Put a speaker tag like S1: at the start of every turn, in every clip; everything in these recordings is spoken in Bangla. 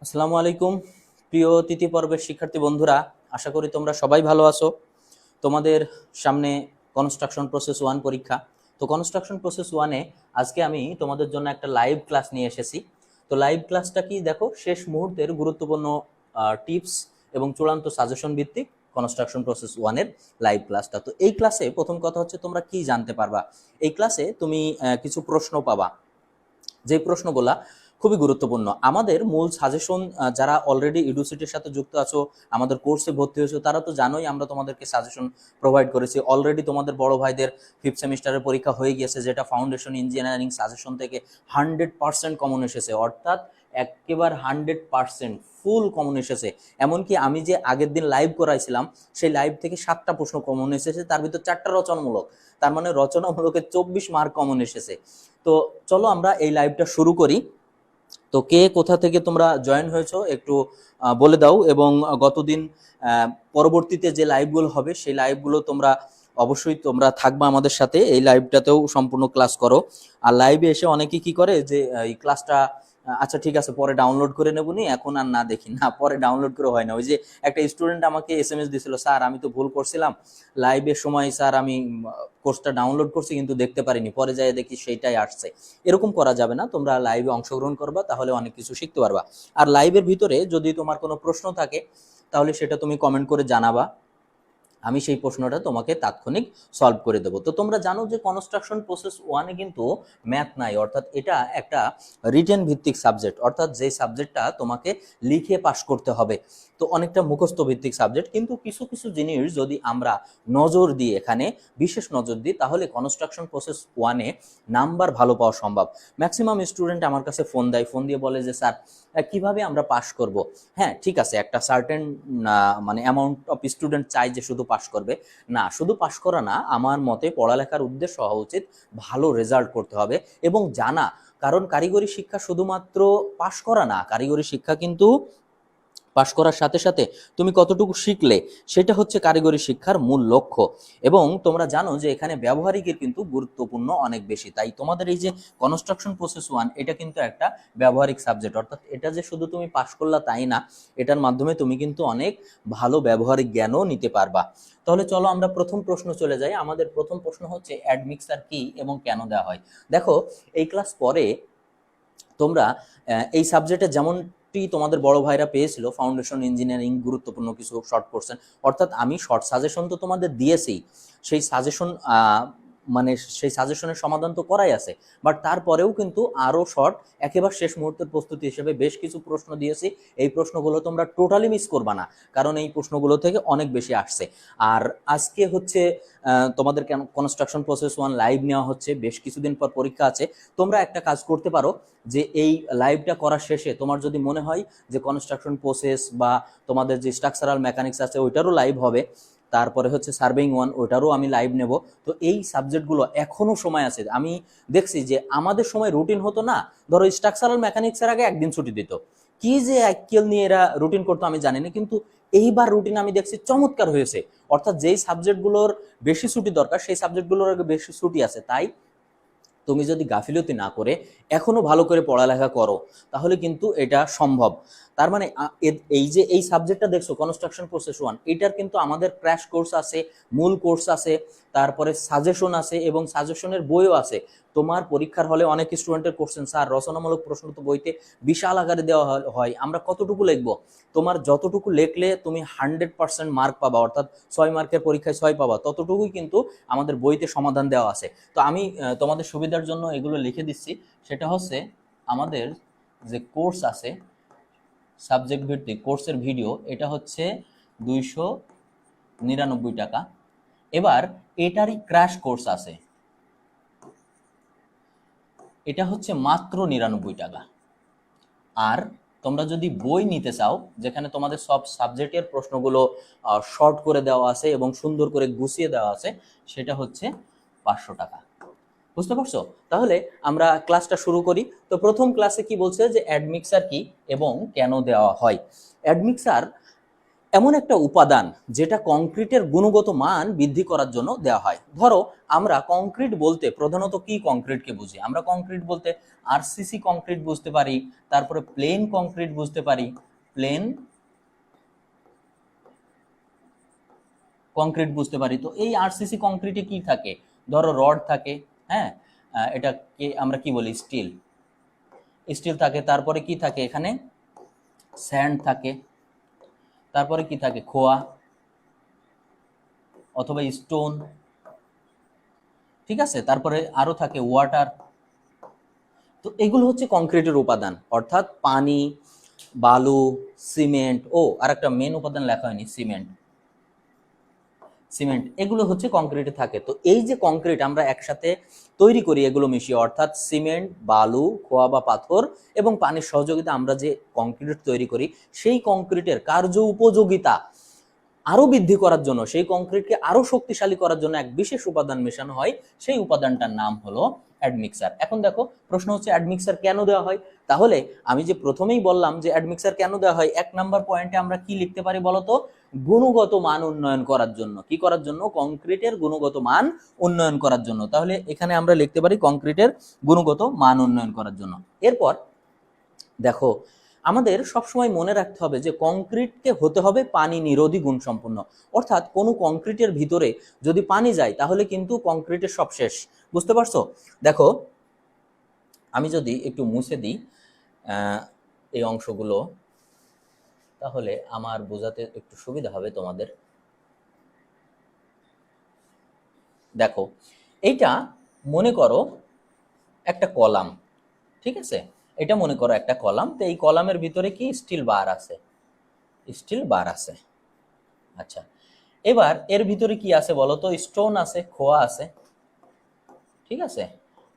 S1: আসসালামু আলাইকুম প্রিয় তৃতীয় পর্বের শিক্ষার্থী বন্ধুরা, আশা করি তোমরা সবাই ভালো আছো। তোমাদের সামনে কনস্ট্রাকশন প্রসেস 1 পরীক্ষা। তো কনস্ট্রাকশন প্রসেস 1-এ আজকে আমি তোমাদের জন্য একটা লাইভ ক্লাস নিয়ে এসেছি। তো লাইভ ক্লাসটা কি দেখো, শেষ মুহূর্তের গুরুত্বপূর্ণ টিপস এবং চূড়ান্ত সাজেশন ভিত্তিক কনস্ট্রাকশন প্রসেস 1-এর লাইভ ক্লাসটা। তো এই ক্লাসে প্রথম কথা হচ্ছে তোমরা কি জানতে পারবা। এই ক্লাসে তুমি কিছু প্রশ্ন পাবা, যে প্রশ্নগুলা খুবই গুরুত্বপূর্ণ। আমাদের মূল সাজেশন, যারা অলরেডি ইউনিভার্সিটির সাথে যুক্ত আছো, আমাদের কোর্সে ভর্তি হয়েছো, তারা তো জানোই আমরা তোমাদেরকে সাজেশন প্রোভাইড করেছি। অলরেডি তোমাদের বড় ভাইদের 5th সেমিস্টারের পরীক্ষা হয়ে গিয়েছে, যেটা ফাউন্ডেশন ইঞ্জিনিয়ারিং সাজেশন থেকে 100% কমন এসেছে, অর্থাৎ একেবারে 100% ফুল কমন এসেছে। এমনকি আমি যে আগের দিন লাইভ করাইছিলাম, সেই লাইভ থেকে 7টা প্রশ্ন কমন এসেছে, তার ভিতর 4টা রচনামূলক। তার মানে রচনামূলকের 24 মার্ক কমন এসেছে। তো চলো আমরা এই লাইভটা শুরু করি। তো কে কোথা থেকে তোমরা জয়েন হয়েছো একটু বলে দাও, এবং গতদিন পরবর্তীতে যে লাইভগুলো হবে সেই লাইভগুলো তোমরা অবশ্যই তোমরা থাকবা আমাদের সাথে, এই লাইভটাতেও সম্পূর্ণ ক্লাস করো। আর লাইভে এসে অনেকে কি করে যে এই ক্লাসটা আচ্ছা ঠিক আছে পরে ডাউনলোড করে নেবো, নি এখন আর না দেখি না, পরে ডাউনলোড করে হয় না। ওই যে একটা স্টুডেন্ট আমাকে SMS দিছিল, স্যার আমি তো ভুল করছিলাম, লাইভের সময় স্যার আমি কোর্সটা ডাউনলোড করছি কিন্তু দেখতে পারিনি, পরে যাই দেখি সেইটাই আসছে। এরকম করা যাবে না, তোমরা লাইভে অংশগ্রহণ করবা, তাহলে অনেক কিছু শিখতে পারবা। আর লাইভের ভিতরে যদি তোমার কোনো প্রশ্ন থাকে তাহলে সেটা তুমি কমেন্ট করে জানাবা, আমি সেই প্রশ্নটা তোমাকে তাৎক্ষণিক সলভ করে দেবো। তো তোমরা জানো যে কনস্ট্রাকশন প্রসেস 1-এ কিন্তু ম্যাথ নাই, অর্থাৎ এটা একটা রিটেন ভিত্তিক সাবজেক্ট, অর্থাৎ যে সাবজেক্টটা তোমাকে লিখে পাশ করতে হবে। তো অনেকটা মুখস্থ ভিত্তিক সাবজেক্ট, কিন্তু কিছু কিছু জিনিস যদি আমরা নজর দিই, এখানে বিশেষ নজর দিই, তাহলে কনস্ট্রাকশন প্রসেস 1-এ নাম্বার ভালো পাওয়া সম্ভব। ম্যাক্সিমাম স্টুডেন্ট আমার কাছে ফোন দেয়, ফোন দিয়ে বলে যে স্যার কিভাবে আমরা পাশ করব। হ্যাঁ ঠিক আছে, একটা সার্টেন মানে অ্যামাউন্ট অফ স্টুডেন্ট চাই যে শুধু পাশ করবে না, শুধু পাশ করা না, আমার মতে পড়ালেখার উদ্দেশ্য হওয়া উচিত ভালো রেজাল্ট করতে হবে এবং জানা। কারণ কারিগরি শিক্ষা শুধুমাত্র পাশ করা না, কারিগরি শিক্ষা কিন্তু পাশ করার সাথে সাথে তুমি কতটুকু শিখলে সেটা হচ্ছে কারিগরি শিক্ষার মূল লক্ষ্য। এবং তোমরা জানো যে এখানে ব্যবহারিকের কিন্তু গুরুত্বপূর্ণ অনেক বেশি, তাই তোমাদের এই যে কনস্ট্রাকশন প্রসেস 1 এটা কিন্তু একটা ব্যবহারিক সাবজেক্ট, অর্থাৎ এটা যে শুধু তুমি পাশ করলা তাই না, এটার মাধ্যমে তুমি কিন্তু অনেক ভালো ব্যবহারিক জ্ঞানও নিতে পারবা। তাহলে চলো আমরা প্রথম প্রশ্ন চলে যাই। আমাদের প্রথম প্রশ্ন হচ্ছে অ্যাডমিক্সার কি এবং কেন দেওয়া হয়। দেখো এই ক্লাস পরে তোমরা এই সাবজেক্টে যেমনটি তোমাদের বড় ভাইরা পেয়েছিল ফাউন্ডেশন ইঞ্জিনিয়ারিং গুরুত্বপূর্ণ কিছু শর্ট কোশ্চেন, অর্থাৎ আমি শর্ট সাজেশন তো তোমাদের দিয়েছি, সেই সাজেশন মানে সেই সাজেশনের সমাধান তো করাই আছে, বাট তারপরেও কিন্তু আরও শর্ট একেবারে শেষ মুহূর্তের প্রস্তুতি হিসেবে বেশ কিছু প্রশ্ন দিয়েছি। এই প্রশ্নগুলো তোমরা টোটালি মিস করবা না, কারণ এই প্রশ্নগুলো থেকে অনেক বেশি আসছে। আর আজকে হচ্ছে তোমাদের কনস্ট্রাকশন প্রসেস 1 লাইভ নেওয়া হচ্ছে, বেশ কিছুদিন পর পরীক্ষা আছে। তোমরা একটা কাজ করতে পারো যে এই লাইভটা করার শেষে তোমার যদি মনে হয় যে কনস্ট্রাকশন প্রসেস বা তোমাদের যে স্ট্রাকচারাল মেকানিক্স আছে ওইটারও লাইভ হবে, তারপরে হচ্ছে সার্ভেইং 1 ওইটারও আমি লাইভ নেব। তো এই সাবজেক্টগুলো এখনো সময় আছে। আমি দেখছি যে আমাদের সময় রুটিন হতো না, ধরো স্ট্রাকচারাল মেকানিক্সের আগে একদিন ছুটি দিত, কি যে আইকিউএল নিয়ে এরা রুটিন করতো আমি জানি না, কিন্তু এইবার রুটিন আমি দেখছি চমৎকার হয়েছে। অর্থাৎ যেই সাবজেক্টগুলোর বেশি ছুটি দরকার সেই সাবজেক্টগুলোর আগে বেশি ছুটি আছে। তাই তুমি যদি গাফিলতি না করে এখনো ভালো করে পড়ালেখা করো তাহলে কিন্তু এটা সম্ভব। তার মানে এই যে এই সাবজেক্টটা দেখছো কনস্ট্রাকশন প্রসেস 1, এটার কিন্তু আমাদের ক্র্যাশ কোর্স আছে, মূল কোর্স আছে, তারপরে সাজেশন আছে এবং সাজেশনের বইও আছে। তোমার পরীক্ষার হলে অনেক স্টুডেন্টের কোশ্চেন, স্যার রচনামূলক প্রশ্ন তো বইতে বিশাল আকারে দেওয়া হয়, আমরা কতটুকু লিখবো। তোমার যতটুকু লেখলে তুমি 100% মার্ক পাবা, অর্থাৎ 6 মার্কের পরীক্ষায় 6 পাবা, ততটুকুই কিন্তু আমাদের বইতে সমাধান দেওয়া আছে। তো আমি তোমাদের সুবিধার জন্য এগুলো লিখে দিচ্ছি। সেটা হচ্ছে আমাদের যে কোর্স আছে সাবজেক্ট ভিত্তিক কোর্সের ভিডিও, এটা হচ্ছে 299 টাকা। এবার এটারই ক্র্যাশ কোর্স আছে, এটা হচ্ছে মাত্র 99 টাকা। আর তোমরা যদি বই নিতে চাও যেখানে তোমাদের সব সাবজেক্টের প্রশ্নগুলো শর্ট করে দেওয়া আছে এবং সুন্দর করে গুছিয়ে দেওয়া আছে, সেটা হচ্ছে 500 টাকা। বুঝতে পারছো? তাহলে আমরা ক্লাসটা শুরু করি। তো প্রথম ক্লাসে কি বলছে যে অ্যাডমিক্সার কি এবং কেন দেওয়া হয়। অ্যাডমিক্সার এমন একটা উপাদান যেটা কংক্রিটের গুণগত মান বৃদ্ধি করার জন্য দেওয়া হয়। ধরো আমরা কংক্রিট বলতে প্রধানত কি কংক্রিটকে বুঝি? আমরা কংক্রিট বলতে আরসিসি কংক্রিট বুঝতে পারি, তারপরে প্লেন কংক্রিট বুঝতে পারি, প্লেন কংক্রিট বুঝতে পারি। তো এই আরসিসি কংক্রিটে কি থাকে? ধরো রড থাকে, হ্যাঁ, এটাকে আমরা কি বলি? স্টিল, স্টিল থাকে। তারপরে কি থাকে? এখানে স্যান্ড থাকে, তারপরে কি থাকে? খোয়া অথবা স্টোন, ঠিক আছে। তারপরে আরো থাকে ওয়াটার। তো এগুলো হচ্ছে কংক্রিটের উপাদান, অর্থাৎ পানি, বালু, সিমেন্ট, ও আর একটা মেন উপাদান লেখা হয়নি, সিমেন্ট। সিমেন্ট এগুলো হচ্ছে কংক্রিটে থাকে। তো এই যে কংক্রিট আমরা একসাথে তৈরি করি এগুলো মিশিয়ে, অর্থাৎ সিমেন্ট, বালু, খোয়া বা পাথর এবং পানির সহযোগিতা আমরা যে কংক্রিট তৈরি করি, সেই কংক্রিটের কার্য উপযোগিতা আরো বৃদ্ধি করার জন্য, সেই কংক্রিটকে আরো শক্তিশালী করার জন্য এক বিশেষ উপাদান মেশানো হয়। সেই উপাদানটার নাম হলো অ্যাডমিক্সার। এখন দেখো প্রশ্ন হচ্ছে অ্যাডমিক্সার কেন দেওয়া হয়? তাহলে আমি যে প্রথমেই বললাম যে অ্যাডমিক্সার কেন দেওয়া হয়, 1 নম্বর পয়েন্টে আমরা কি লিখতে পারি বলতো? গুণগত মান উন্নয়ন করার জন্য। কি করার জন্য? কংক্রিটের গুণগত মান উন্নয়ন করার জন্য। তাহলে এখানে আমরা লিখতে পারি কংক্রিটের গুণগত মান উন্নয়ন করার জন্য। এরপর দেখো আমাদের সবসময় মনে রাখতে হবে যে কংক্রিটকে হতে হবে পানি নিরোধী গুণ সম্পন্ন, অর্থাৎ কোনো কংক্রিটের ভিতরে যদি পানি যায় তাহলে কিন্তু কংক্রিটের সব শেষ। বুঝতে পারছো? দেখো আমি যদি একটু মুছে দিই এই অংশগুলো, তাহলে আমার বোঝাতে একটু সুবিধা হবে তোমাদের। দেখো এইটা মনে করো একটা কলাম, ঠিক আছে, এটা মনে করো একটা কলাম। তো এই কলামের ভিতরে কি স্টিল বার আছে, স্টিল বার আছে। আচ্ছা, এবার এর ভিতরে কি আছে বলো তো? স্টোন আছে, খোয়া আছে, ঠিক আছে,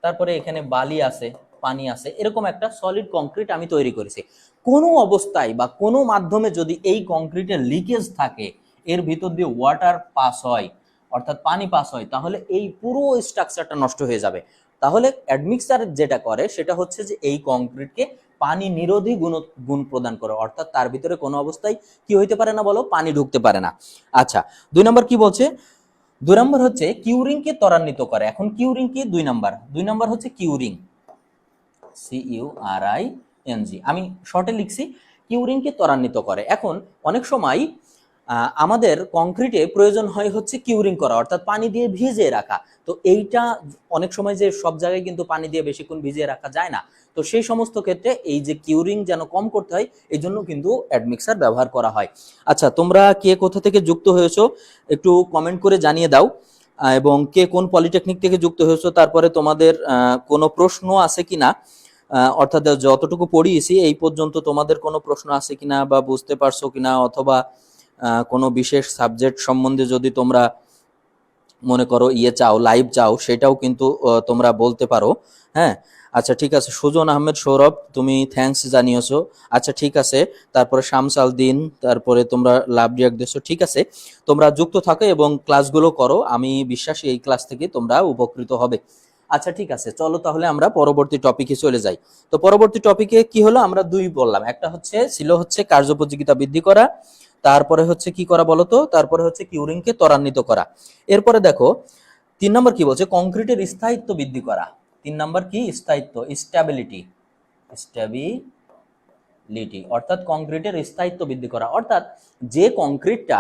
S1: তারপরে এখানে বালি আছে, পানি আছে, এরকম একটা সলিড কংক্রিট আমি তৈরি করেছি। কোনো অবস্থায় বা কোনো মাধ্যমে যদি এই কংক্রিটের লিকেজ থাকে, এর ভিতর দিয়ে ওয়াটার পাস হয়, অর্থাৎ পানি পাস হয়, তাহলে এই পুরো স্ট্রাকচারটা নষ্ট হয়ে যাবে। তাহলে অ্যাডমিক্সার যেটা করে সেটা হচ্ছে যে এই কংক্রিটকে পানি নিরোধী গুণ প্রদান করে, অর্থাৎ তার ভিতরে কোনো অবস্থায় কি হইতে পারে না বলো? পানি ঢুকতে পারে না। আচ্ছা, 2 নম্বর কি বলছে? 2 নম্বর হচ্ছে কিউরিংকে ত্বরান্বিত করে। এখন কিউরিং কি? 2 নম্বর হচ্ছে কিউরিং, CURING, আমি শর্টে লিখছি, কিউরিংকে ত্বরান্বিত করে। এখন অনেক সময় আমাদের কংক্রিটে প্রয়োজন হয় হচ্ছে কিউরিং করা, অর্থাৎ পানি দিয়ে ভিজিয়ে রাখা। তো এইটা অনেক সময় যে সব জায়গায় কিন্তু পানি দিয়ে বেশিক্ষণ ভিজিয়ে রাখা যায় না। তো সেই সমস্ত ক্ষেত্রে এই যে কিউরিং যেন কম করতে হয়, এই জন্য কিন্তু অ্যাডমিক্সার ব্যবহার করা হয়। আচ্ছা, তোমরা কে কোথা থেকে যুক্ত হয়েছো একটু কমেন্ট করে জানিয়ে দাও, এবং কে কোন পলিটেকনিক থেকে যুক্ত হয়েছো, তারপরে তোমাদের কোনো প্রশ্ন আছে কিনা, অর্থাৎ যতটুকু পড়িয়েছি এই পর্যন্ত তোমাদের কোনো প্রশ্ন আছে কিনা বা বুঝতে পারছো কিনা, অথবা কোনো বিশেষ সাবজেক্ট সম্বন্ধে যদি তোমরা মনে করো চাও, লাইভ চাও, সেটাও কিন্তু তোমরা বলতে পারো। হ্যাঁ, আচ্ছা ঠিক আছে। সুজন আহমেদ সৌরভ, তুমি থ্যাঙ্কস জানিয়েছো। আচ্ছা ঠিক আছে। তারপরে শামস আল দিন, তারপরে তোমরা লাভ রিয়াক্ট দিচ্ছ। ঠিক আছে, তোমরা যুক্ত থাকো এবং ক্লাসগুলো করো। আমি বিশ্বাসী এই ক্লাস থেকে তোমরা উপকৃত হবে। আচ্ছা ঠিক আছে, চলো তাহলে আমরা পরবর্তী টপিকে চলে যাই। তো পরবর্তী টপিকে কি হলো? আমরা 2 বললাম, একটা ছিল কার্যোপযোগিতা বৃদ্ধি করা, তারপরে হচ্ছে কি করা বলতো? তারপরে হচ্ছে কিউরিংকে ত্বরান্বিত করা। এরপরে দেখো 3 নম্বর কি বলছে? কংক্রিটের স্থায়িত্ব বৃদ্ধি করা। 3 নম্বর কি? স্থায়িত্ব, স্ট্যাবিলিটি, অর্থাৎ কংক্রিটের স্থায়িত্ব বৃদ্ধি করা। অর্থাৎ যে কংক্রিটটা,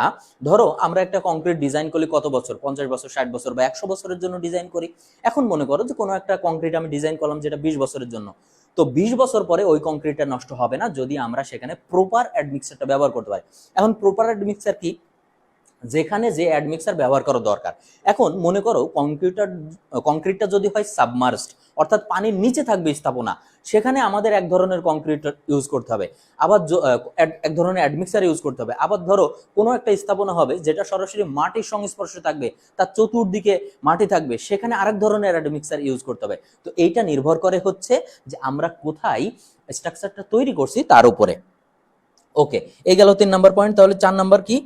S1: ধরো আমরা একটা কংক্রিট ডিজাইন করি কত বছর? 50 বছর, 60 বছর বা 100 বছরের জন্য ডিজাইন করি। এখন মনে করো যে কোনো একটা কংক্রিট আমি ডিজাইন করলাম যেটা 20 বছরের জন্য। তো 20 বছর পরে ওই কংক্রিটটা নষ্ট হবে না যদি আমরা সেখানে প্রপার অ্যাডমিক্সারটা ব্যবহার করতে পারি। এখন প্রপার অ্যাডমিক্সার কি? যেখানে যে অ্যাডমিক্সার ব্যবহার করা দরকার। এখন মনে করো কংক্রিটটা যদি হয় সাবমার্জড, অর্থাৎ পানির নিচে থাকবে স্থাপনা, সেখানে আমাদের এক ধরনের কংক্রিট ইউজ করতে হবে, আবার এক ধরনের অ্যাডমিক্সার ইউজ করতে হবে। আবার ধরো কোনো একটা স্থাপনা হবে যেটা সরাসরি মাটির সংস্পর্শে থাকবে, তার চতুর্দিকে মাটি থাকবে, সেখানে আরেক ধরনের অ্যাডমিক্সার ইউজ করতে হবে। তো এইটা নির্ভর করে হচ্ছে যে আমরা কোথায় স্ট্রাকচারটা তৈরি করছি তার উপরে। ওকে, এই গেল 3 নম্বর পয়েন্ট। তাহলে 4 নম্বর কি?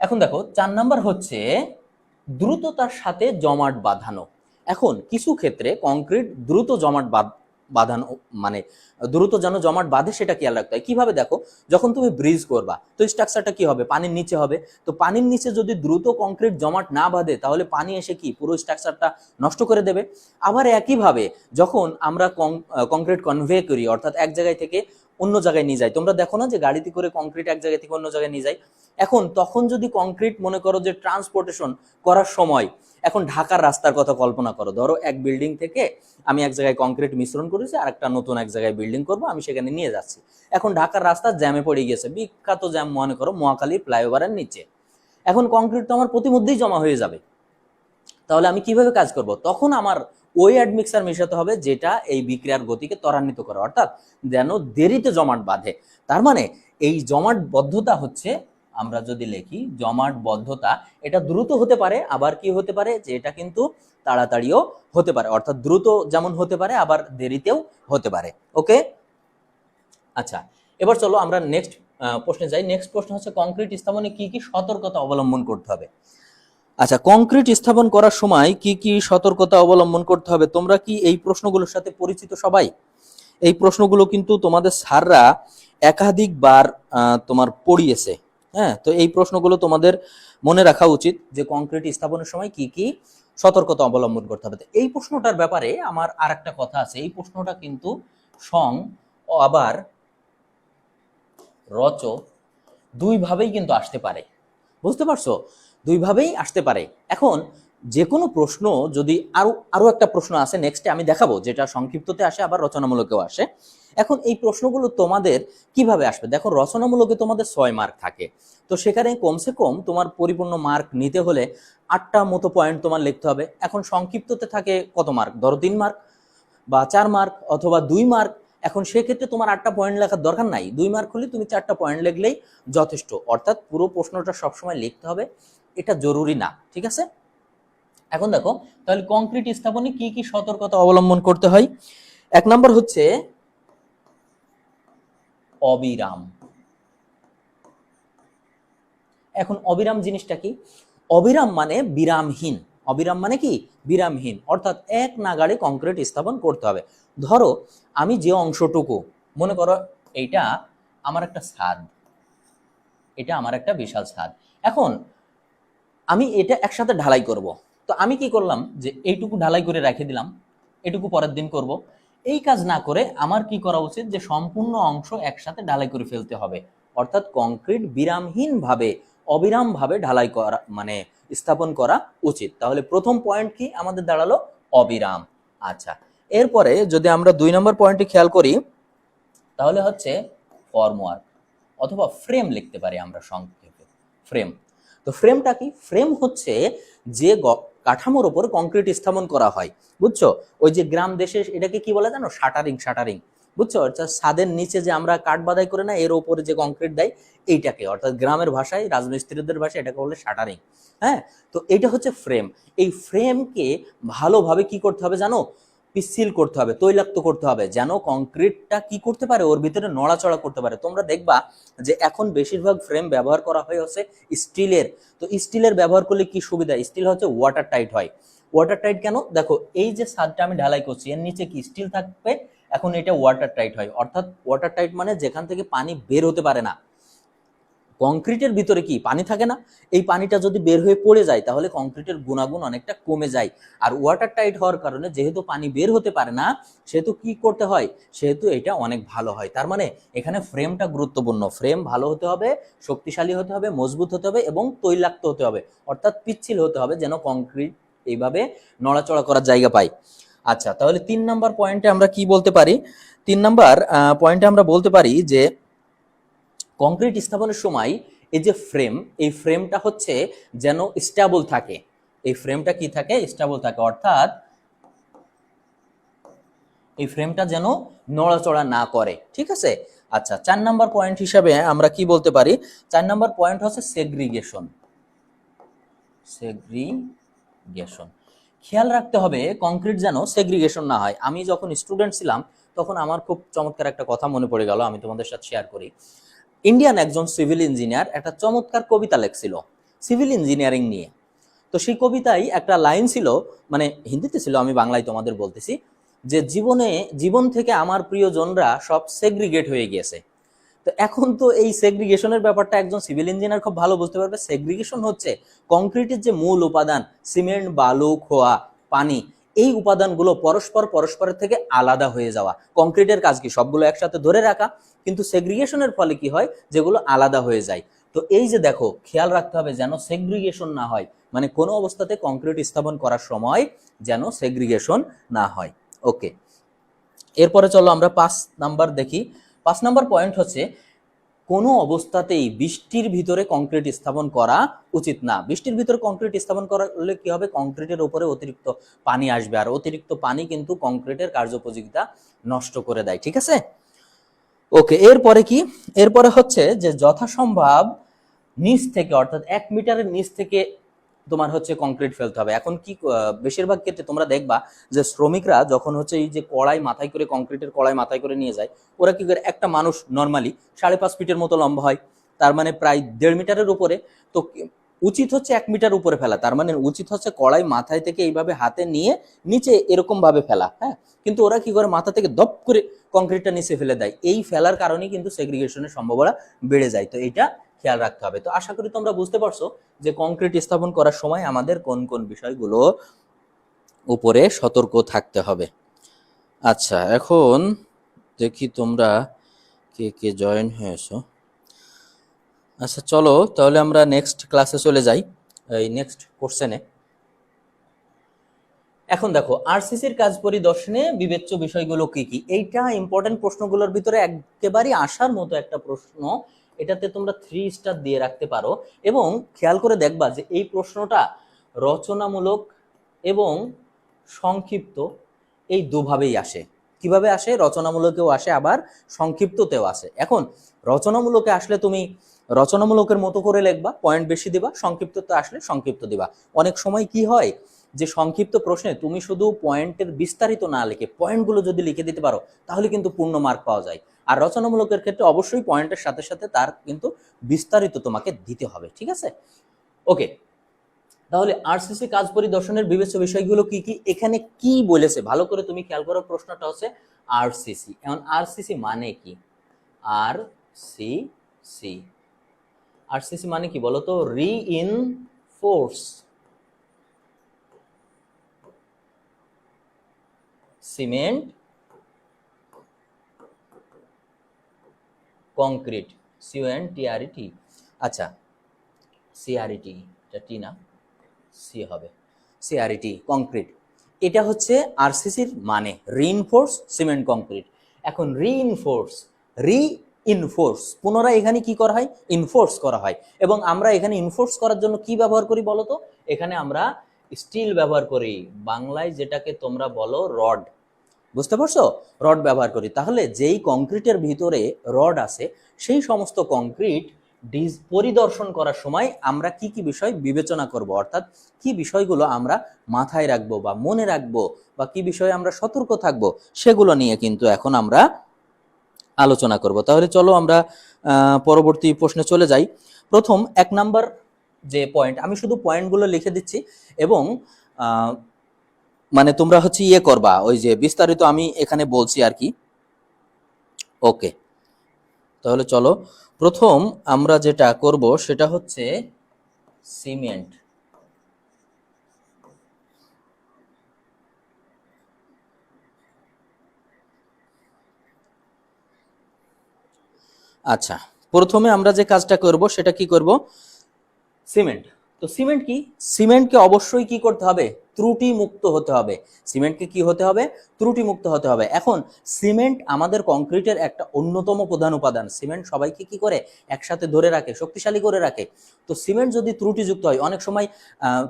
S1: এখন দেখো 4 নম্বর হচ্ছে দ্রুততার সাথে জমাট বাঁধানো। এখন কিছু ক্ষেত্রে কংক্রিট দ্রুত জমাট বাঁধানো, মানে দ্রুত যেন জমাট বাঁধে সেটা খেয়াল রাখতে হয়। কিভাবে দেখো, যখন তুমি ব্রিজ করবা তো স্ট্রাকচারটা কি হবে, পানির নিচে হবে। তো পানির নিচে যদি দ্রুত কংক্রিট জমাট না বাঁধে তাহলে পানি এসে কি পুরো স্ট্রাকচারটা নষ্ট করে দেবে। আবার একইভাবে যখন আমরা কংক্রিট কনভে করি, অর্থাৎ এক জায়গায় থেকে অন্য জায়গায় নিয়ে যাই, তোমরা দেখো না যে গাড়িতে করে কংক্রিট এক জায়গা থেকে অন্য জায়গায় নিয়ে যায়। এখন তখন যদি কংক্রিট মনে করো যে ট্রান্সপোর্টেশন করার সময়, এখন ঢাকার রাস্তার কথা কল্পনা করো, ধরো এক বিল্ডিং থেকে আমি এক জায়গায় কংক্রিট মিশ্রণ করেছি আর একটা নতুন এক জায়গায় বিল্ডিং করব, আমি সেখানে নিয়ে যাচ্ছি। এখন ঢাকার রাস্তা জ্যামে পড়ে গেছে, বিখ্যাত জ্যাম মনে করো মহাখালী ফ্লাইওভারের নিচে। এখন কংক্রিট তো আমার প্রতিমধ্যেই জমা হয়ে যাবে, তাহলে আমি কিভাবে কাজ করব? তখন আমার ওই অ্যাডমিক্সার মেশাতে হবে যেটা এই বিক্রিয়ার গতিকে ত্বরান্বিত করে, অর্থাৎ যেন দেরিতে জমাট বাঁধে। তার মানে এই জমাট বদ্ধতা হচ্ছে, আমরা যদি লিখি জমাট বদ্ধতা, এটা দ্রুত হতে পারে, আবার কি হতে পারে যে এটা কিন্তু তাড়াতাড়িও হতে পারে, অর্থাৎ দ্রুত যেমন হতে পারে আবার দেরিতেও হতে পারে। ওকে, আচ্ছা, এবার চলো আমরা নেক্সট প্রশ্নে যাই। নেক্সট প্রশ্ন হচ্ছে কংক্রিট স্থাপনে কি কি সতর্কতা অবলম্বন করতে হবে। আচ্ছা, কংক্রিট স্থাপন করার সময় কি কি সতর্কতা অবলম্বন করতে হবে, তোমরা কি এই প্রশ্নগুলোর সাথে পরিচিত সবাই? এই প্রশ্নগুলো কিন্তু তোমাদের স্যাররা একাধিকবার তোমার পড়িয়েছে। হ্যাঁ, তো এই প্রশ্নগুলো তোমাদের মনে রাখা উচিত যে কংক্রিট স্থাপনের সময় কি কি সতর্কতা অবলম্বন করতে হবে। এই প্রশ্নটার ব্যাপারে আমার আর একটা কথা আছে, এই প্রশ্নটা কিন্তু সং আবার রচ দুইভাবেই কিন্তু আসতে পারে, বুঝতে পারছো? দুইভাবেই আসতে পারে। এখন যে কোনো প্রশ্ন যদি আরো একটা প্রশ্ন আছে নেক্সটে আমি দেখাবো, যেটা সংক্ষিপ্ততে আসে আবার রচনামূলকেও আসে। এখন এই প্রশ্নগুলো তোমাদের কিভাবে আসবে, দেখো রচনামূলকে তোমাদের 6 মার্ক থাকে, তো সেখানে কমসে কম তোমার পরিপূর্ণ মার্ক নিতে হলে 8টা মতো পয়েন্ট তোমার লিখতে হবে। এখন সংক্ষিপ্ততে থাকে কত মার্ক, ধরো 3 মার্ক বা 4 মার্ক অথবা 2 মার্ক। এখন সেক্ষেত্রে তোমার 8টা পয়েন্ট লেখার দরকার নাই, 2 মার্ক হলে তুমি 4টা পয়েন্ট লিখলেই যথেষ্ট, অর্থাৎ পুরো প্রশ্নটা সবসময় লিখতে হবে এটা জরুরি না, ঠিক আছে? এখন দেখো তাহলে কংক্রিট স্থাপনে কি কি সতর্কতা অবলম্বন করতে হয়। 1 নম্বর হচ্ছে অবিরাম। এখন অবিরাম জিনিসটা কি? অবিরাম মানে বিরামহীন, অবিরাম মানে কি বিরামহীন, অর্থাৎ এক নাগাড়ে কংক্রিট স্থাপন করতে হবে। ধরো আমি যে অংশটুকু, মনে করো এইটা আমার একটা ছাদ, এটা আমার একটা বিশাল ছাদ, এখন আমি এটা একসাথে ঢালাই করব। তো আমি কি করলাম যে এইটুকু ঢালাই করে রেখে দিলাম, এটুকু পরের দিন করব। এই কাজ না করে আমার কি করা উচিত যে সম্পূর্ণ অংশ একসাথে ঢালাই করে ফেলতে হবে, অর্থাৎ কংক্রিট বিরামহীন ভাবে অবিরাম ভাবে ঢালাই করা মানে স্থাপন করা উচিত। তাহলে প্রথম পয়েন্ট কি আমাদের দাঁড়ালো অবিরাম। আচ্ছা, এরপরে যদি আমরা 2 নম্বর পয়েন্টে খেয়াল করি তাহলে হচ্ছে ফর্মওয়ার্ক অথবা ফ্রেম লিখতে পারি আমরা সংক্ষেপে, ফ্রেম। তো ফ্রেমটা কি? ফ্রেম হচ্ছে যে কাঠামোর উপর কংক্রিট স্থাপন করা হয়, বুঝছো? ওই যে গ্রাম দেশে এটাকে কি বলে জানো, শাটারিং, শাটারিং, বুঝছো? অর্থাৎ ছাদের নিচে যে আমরা কাঠ বাঁধাই করে না, এর উপরে যে কংক্রিট দেয় এইটাকে, অর্থাৎ গ্রামের ভাষায় রাজমিস্ত্রিদের ভাষায় এটাকে বলে শাটারিং। হ্যাঁ, তো এটা হচ্ছে ফ্রেম। এই ফ্রেমকে ভালোভাবে কি করতে হবে জানো, পিচ্ছিল করতে হবে, তৈলাক্ত করতে হবে, যেন কংক্রিটটা কি করতে পারে, ওর ভিতরে নড়াচড়া করতে পারে। তোমরা দেখবা যে এখন বেশিরভাগ ফ্রেম ব্যবহার করা হয় হচ্ছে স্টিলের। তো স্টিলের ব্যবহার করলে কি সুবিধা, স্টিল হচ্ছে ওয়াটার টাইট হয়। ওয়াটার টাইট কেন? দেখো এই যে ছাদটা আমি ঢালাই করছি এর নিচে কি স্টিল থাকবে, এখন এটা ওয়াটার টাইট হয়, অর্থাৎ ওয়াটার টাইট মানে যেখান থেকে পানি বের হতে পারে না। কংক্রিটের ভিতরে কি পানি থাকে না, এই পানিটা যদি বের হয়ে পড়ে যায় তাহলে কংক্রিটের গুণাগুণ অনেকটা কমে যায়। আর ওয়াটার টাইট হওয়ার কারণে যেহেতু পানি বের হতে পারে না, সেহেতু কি করতে হয়, সেহেতু এটা অনেক ভালো হয়। তার মানে এখানে ফ্রেমটা গুরুত্বপূর্ণ, ফ্রেম ভালো হতে হবে, শক্তিশালী হতে হবে, মজবুত হতে হবে এবং তৈলাক্ত হতে হবে, অর্থাৎ পিচ্ছিল হতে হবে, যেন কংক্রিট এইভাবে নড়াচড়া করার জায়গা পায়। আচ্ছা, তাহলে 3 নাম্বার পয়েন্টে আমরা কি বলতে পারি? 3 নাম্বার পয়েন্টে আমরা বলতে পারি যে কংক্রিট স্থাপনের সময় এই যে ফ্রেম, এই ফ্রেমটা হচ্ছে যেন স্টেবল থাকে, এই ফ্রেমটা কি থাকে, স্টেবল থাকে, অর্থাৎ এই ফ্রেমটা যেন নড়াচড়া না করে, ঠিক আছে? আচ্ছা, 4 নাম্বার পয়েন্ট হিসাবে আমরা কি বলতে পারি? 4 নাম্বার পয়েন্ট হচ্ছে সেগ্রিগেশন। সেগ্রিগেশন খেয়াল রাখতে হবে কংক্রিট যেন সেগ্রিগেশন না হয়। আমি যখন স্টুডেন্ট ছিলাম তখন আমার খুব চমৎকার একটা কথা মনে পড়ে গেল, আমি তোমাদের সাথে শেয়ার করি। ইন্ডিয়ান একজন সিভিল ইঞ্জিনিয়ার একটা চমৎকার কবিতা লেখছিল সিভিল ইঞ্জিনিয়ারিং নিয়ে। তো সেই কবিতায় একটা লাইন ছিল, মানে হিন্দিতে ছিল, আমি বাংলায় তোমাদের বলতেছি, যে জীবন থেকে আমার প্রিয়জনরা সব সেগ্রিগেট হয়ে গিয়েছে। তো এখন তো এই সেগ্রিগেশনের ব্যাপারটা একজন সিভিল ইঞ্জিনিয়ার খুব ভালো বুঝতে পারবে। সেগ্রিগেশন হচ্ছে কংক্রিটের যে মূল উপাদান সিমেন্ট, বালু, খোয়া, পানি, এই উপাদানগুলো পরস্পরের থেকে আলাদা হয়ে যাওয়া। কংক্রিটের কাজ কি সবগুলো একসাথে ধরে রাখা, কিন্তু সেগ্রিগেশনের ফলে কি হয় যেগুলো আলাদা হয়ে যায়। তো এই যে দেখো, খেয়াল রাখতে হবে যেন সেগ্রিগেশন না হয়, মানে কোনো অবস্থাতে কংক্রিট স্থাপন করার সময় যেন সেগ্রিগেশন না হয়। ওকে, এরপরে চলো আমরা 5 নাম্বার দেখি। 5 নাম্বার পয়েন্ট হচ্ছে কোনো অবস্থাতেই বৃষ্টির ভিতরে কংক্রিট স্থাপন করা উচিত না। বৃষ্টির ভিতরে কংক্রিট স্থাপন করলে কি হবে, কংক্রিটের উপরে অতিরিক্ত পানি আসবে, আর অতিরিক্ত পানি কিন্তু কংক্রিটের কার্যোপযোগিতা নষ্ট করে দেয়। ঠিক আছে, ওকে। এরপরে কি, এরপরে হচ্ছে যে যথাসম্ভব নিচ থেকে, অর্থাৎ 1 মিটারের নিচ থেকে তোমার হচ্ছে কংক্রিট ফেলতে হবে। এখন কি বেশিরভাগ ক্ষেত্রে তোমরা দেখবা যে শ্রমিকরা যখন হচ্ছে এই যে কড়াই মাথায় করে, কংক্রিটের কড়াই মাথায় করে নিয়ে যায়, ওরা কি করে, একটা মানুষ নর্মালি 5.5 ফিটের মতো লম্বা হয়, তার মানে প্রায় 1.5 মিটারের উপরে। তো উচিত হচ্ছে 1 মিটার উপরে ফেলা, তার মানে উচিত হচ্ছে কড়াই মাথায় থেকে এইভাবে হাতে নিয়ে নিচে এরকম ভাবে ফেলা। হ্যাঁ, কিন্তু ওরা কি করে, মাথা থেকে দপ করে কংক্রিটটা নিচে ফেলে দেয়। এই ফেলার কারণেই কিন্তু সেগ্রিগেশনের সম্ভাবনা বেড়ে যায়। তো এটা খেয়াল রাখতে হবে। তো আশা করি তোমরা বুঝতে পারছো যে কংক্রিট স্থাপন করার সময় আমাদের কোন কোন বিষয়গুলো উপরে সতর্ক থাকতে হবে। আচ্ছা, এখন দেখি তোমরা কে কে জয়েন হয়েছো। আচ্ছা চলো তাহলে আমরা নেক্সট ক্লাসে চলে যাই, এই নেক্সট কোশ্চেনে। এখন দেখো, আরসিসির কাজ পরিদর্শনে বিবেচ্য বিষয়গুলো কি কি। এইটা ইম্পর্টেন্ট প্রশ্নগুলোর ভিতরে একেবারে আসার মতো একটা প্রশ্ন। এটাতে তোমরা 3 স্টার দিয়ে রাখতে পারো, এবং খেয়াল করে দেখবা যে এই প্রশ্নটা রচনামূলক এবং সংক্ষিপ্ত এই দুভাবেই আসে। কিভাবে আসে, রচনামূলকেও আসে আবার সংক্ষিপ্ততেও আসে। এখন রচনামূলকে আসলে তুমি রচনামূলকের মতো করে লিখবা, পয়েন্ট বেশি দিবা, সংক্ষিপ্ততে আসলে সংক্ষিপ্ত দিবা। অনেক সময় কি হয় যে সংক্ষিপ্ত প্রশ্নে তুমি শুধু পয়েন্টের বিস্তারিত না লিখে পয়েন্টগুলো যদি লিখে দিতে পারো তাহলে কিন্তু পূর্ণ মার্ক পাওয়া যায়। আর রচনামূলকের ক্ষেত্রে অবশ্যই পয়েন্টের সাথে সাথে তার কিন্তু বিস্তারিত তোমাকে দিতে হবে। ঠিক আছে, ওকে। তাহলে আরসিসি কাজ পরিদর্শনের বিবেচ্য বিষয়গুলো কি কি, এখানে কি বলেছে ভালো করে তুমি খেয়াল করো। প্রশ্নটা হচ্ছে আরসিসি। এখন আরসিসি মানে কি, আরসিসি আরসিসি মানে কি বলতো, রিইনফোর্স সিমেন্ট কংক্রিট, সিওএনটিআরইটি। আচ্ছা, সিআরইটি, এটা টি না, সি হবে, সিআরইটি কংক্রিট। এটা হচ্ছে আরসিসির মানে, রিইনফোর্স সিমেন্ট কংক্রিট। এখন রিইনফোর্স পুনরায় এখানে কি করা হয়, ইনফোর্স করা হয়। এবং আমরা এখানে ইনফোর্স করার জন্য কি ব্যবহার করি বলতো, এখানে আমরা স্টিল ব্যবহার করি, বাংলায় যেটাকে তোমরা বলো রড। বুঝতে পারছো, রড ব্যবহার করি। তাহলে যেই কংক্রিটের ভিতরে রড আছে সেই সমস্ত কংক্রিট পরিদর্শন করার সময় আমরা কি কি বিষয় বিবেচনা করব, অর্থাৎ কি বিষয়গুলো আমরা মাথায় রাখবো বা মনে রাখবো, বা কি বিষয়ে আমরা সতর্ক থাকব, সেগুলো নিয়ে কিন্তু এখন আমরা আলোচনা করব। তাহলে চলো আমরা পরবর্তী প্রশ্নে চলে যাই। প্রথম 1 নাম্বার যে পয়েন্ট, আমি শুধু পয়েন্টগুলো লিখে দিচ্ছি, এবং মানে তোমরা হচ্ছে ইয়ে করবা, ওই যে বিস্তারিত আমি এখানে বলছি আর কি। ওকে, তাহলে চলো প্রথম আমরা যেটা করব সেটা হচ্ছে সিমেন্ট। আচ্ছা, প্রথমে আমরা যে কাজটা করব সেটা কি করব, সিমেন্ট। তো সিমেন্ট কি, সিমেন্টকে অবশ্যই কি করতে হবে, ত্রুটি মুক্ত হতে হবে। সিমেন্টকে কি হতে হবে, ত্রুটি মুক্ত হতে হবে। এখন সিমেন্ট আমাদের কংক্রিটের একটা অন্যতম প্রধান উপাদান। সিমেন্ট সবাইকে কি করে, একসাথে ধরে রাখে, শক্তিশালী করে রাখে। তো সিমেন্ট যদি ত্রুটিযুক্ত হয়, অনেক সময়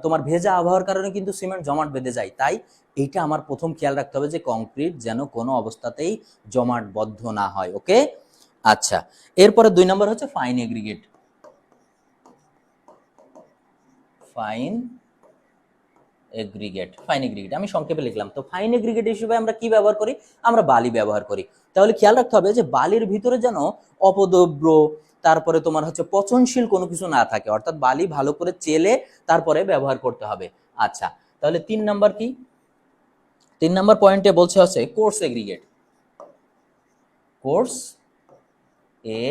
S1: তোমার ভেজা আবহাওয়ার কারণে কিন্তু সিমেন্ট জমাট বেঁধে যায়। তাই এইটা আমার প্রথম খেয়াল রাখতে হবে যে কংক্রিট যেন কোনো অবস্থাতেই জমাটবদ্ধ না হয়। ওকে, আচ্ছা। এরপরে 2 নম্বর হচ্ছে ফাইন এগ্রিগেট। ফাইন এগ্রিগেট আমি সংক্ষেপে লিখলাম। তো ফাইন এগ্রিগেট হিসেবে আমরা কি ব্যবহার করি, আমরা বালি ব্যবহার করি। তাহলে খেয়াল রাখতে হবে যে বালির ভিতরে যেন অপদ্রব্য, তারপরে তোমার হচ্ছে পচনশীল কোনো কিছু না থাকে, অর্থাৎ বালি ভালো করে চেলে তারপরে ব্যবহার করতে হবে। আচ্ছা, তাহলে 3 নাম্বার কি, 3 নম্বর পয়েন্টে বলছে হচ্ছে কোর্স এগ্রিগেট, কোর্স এ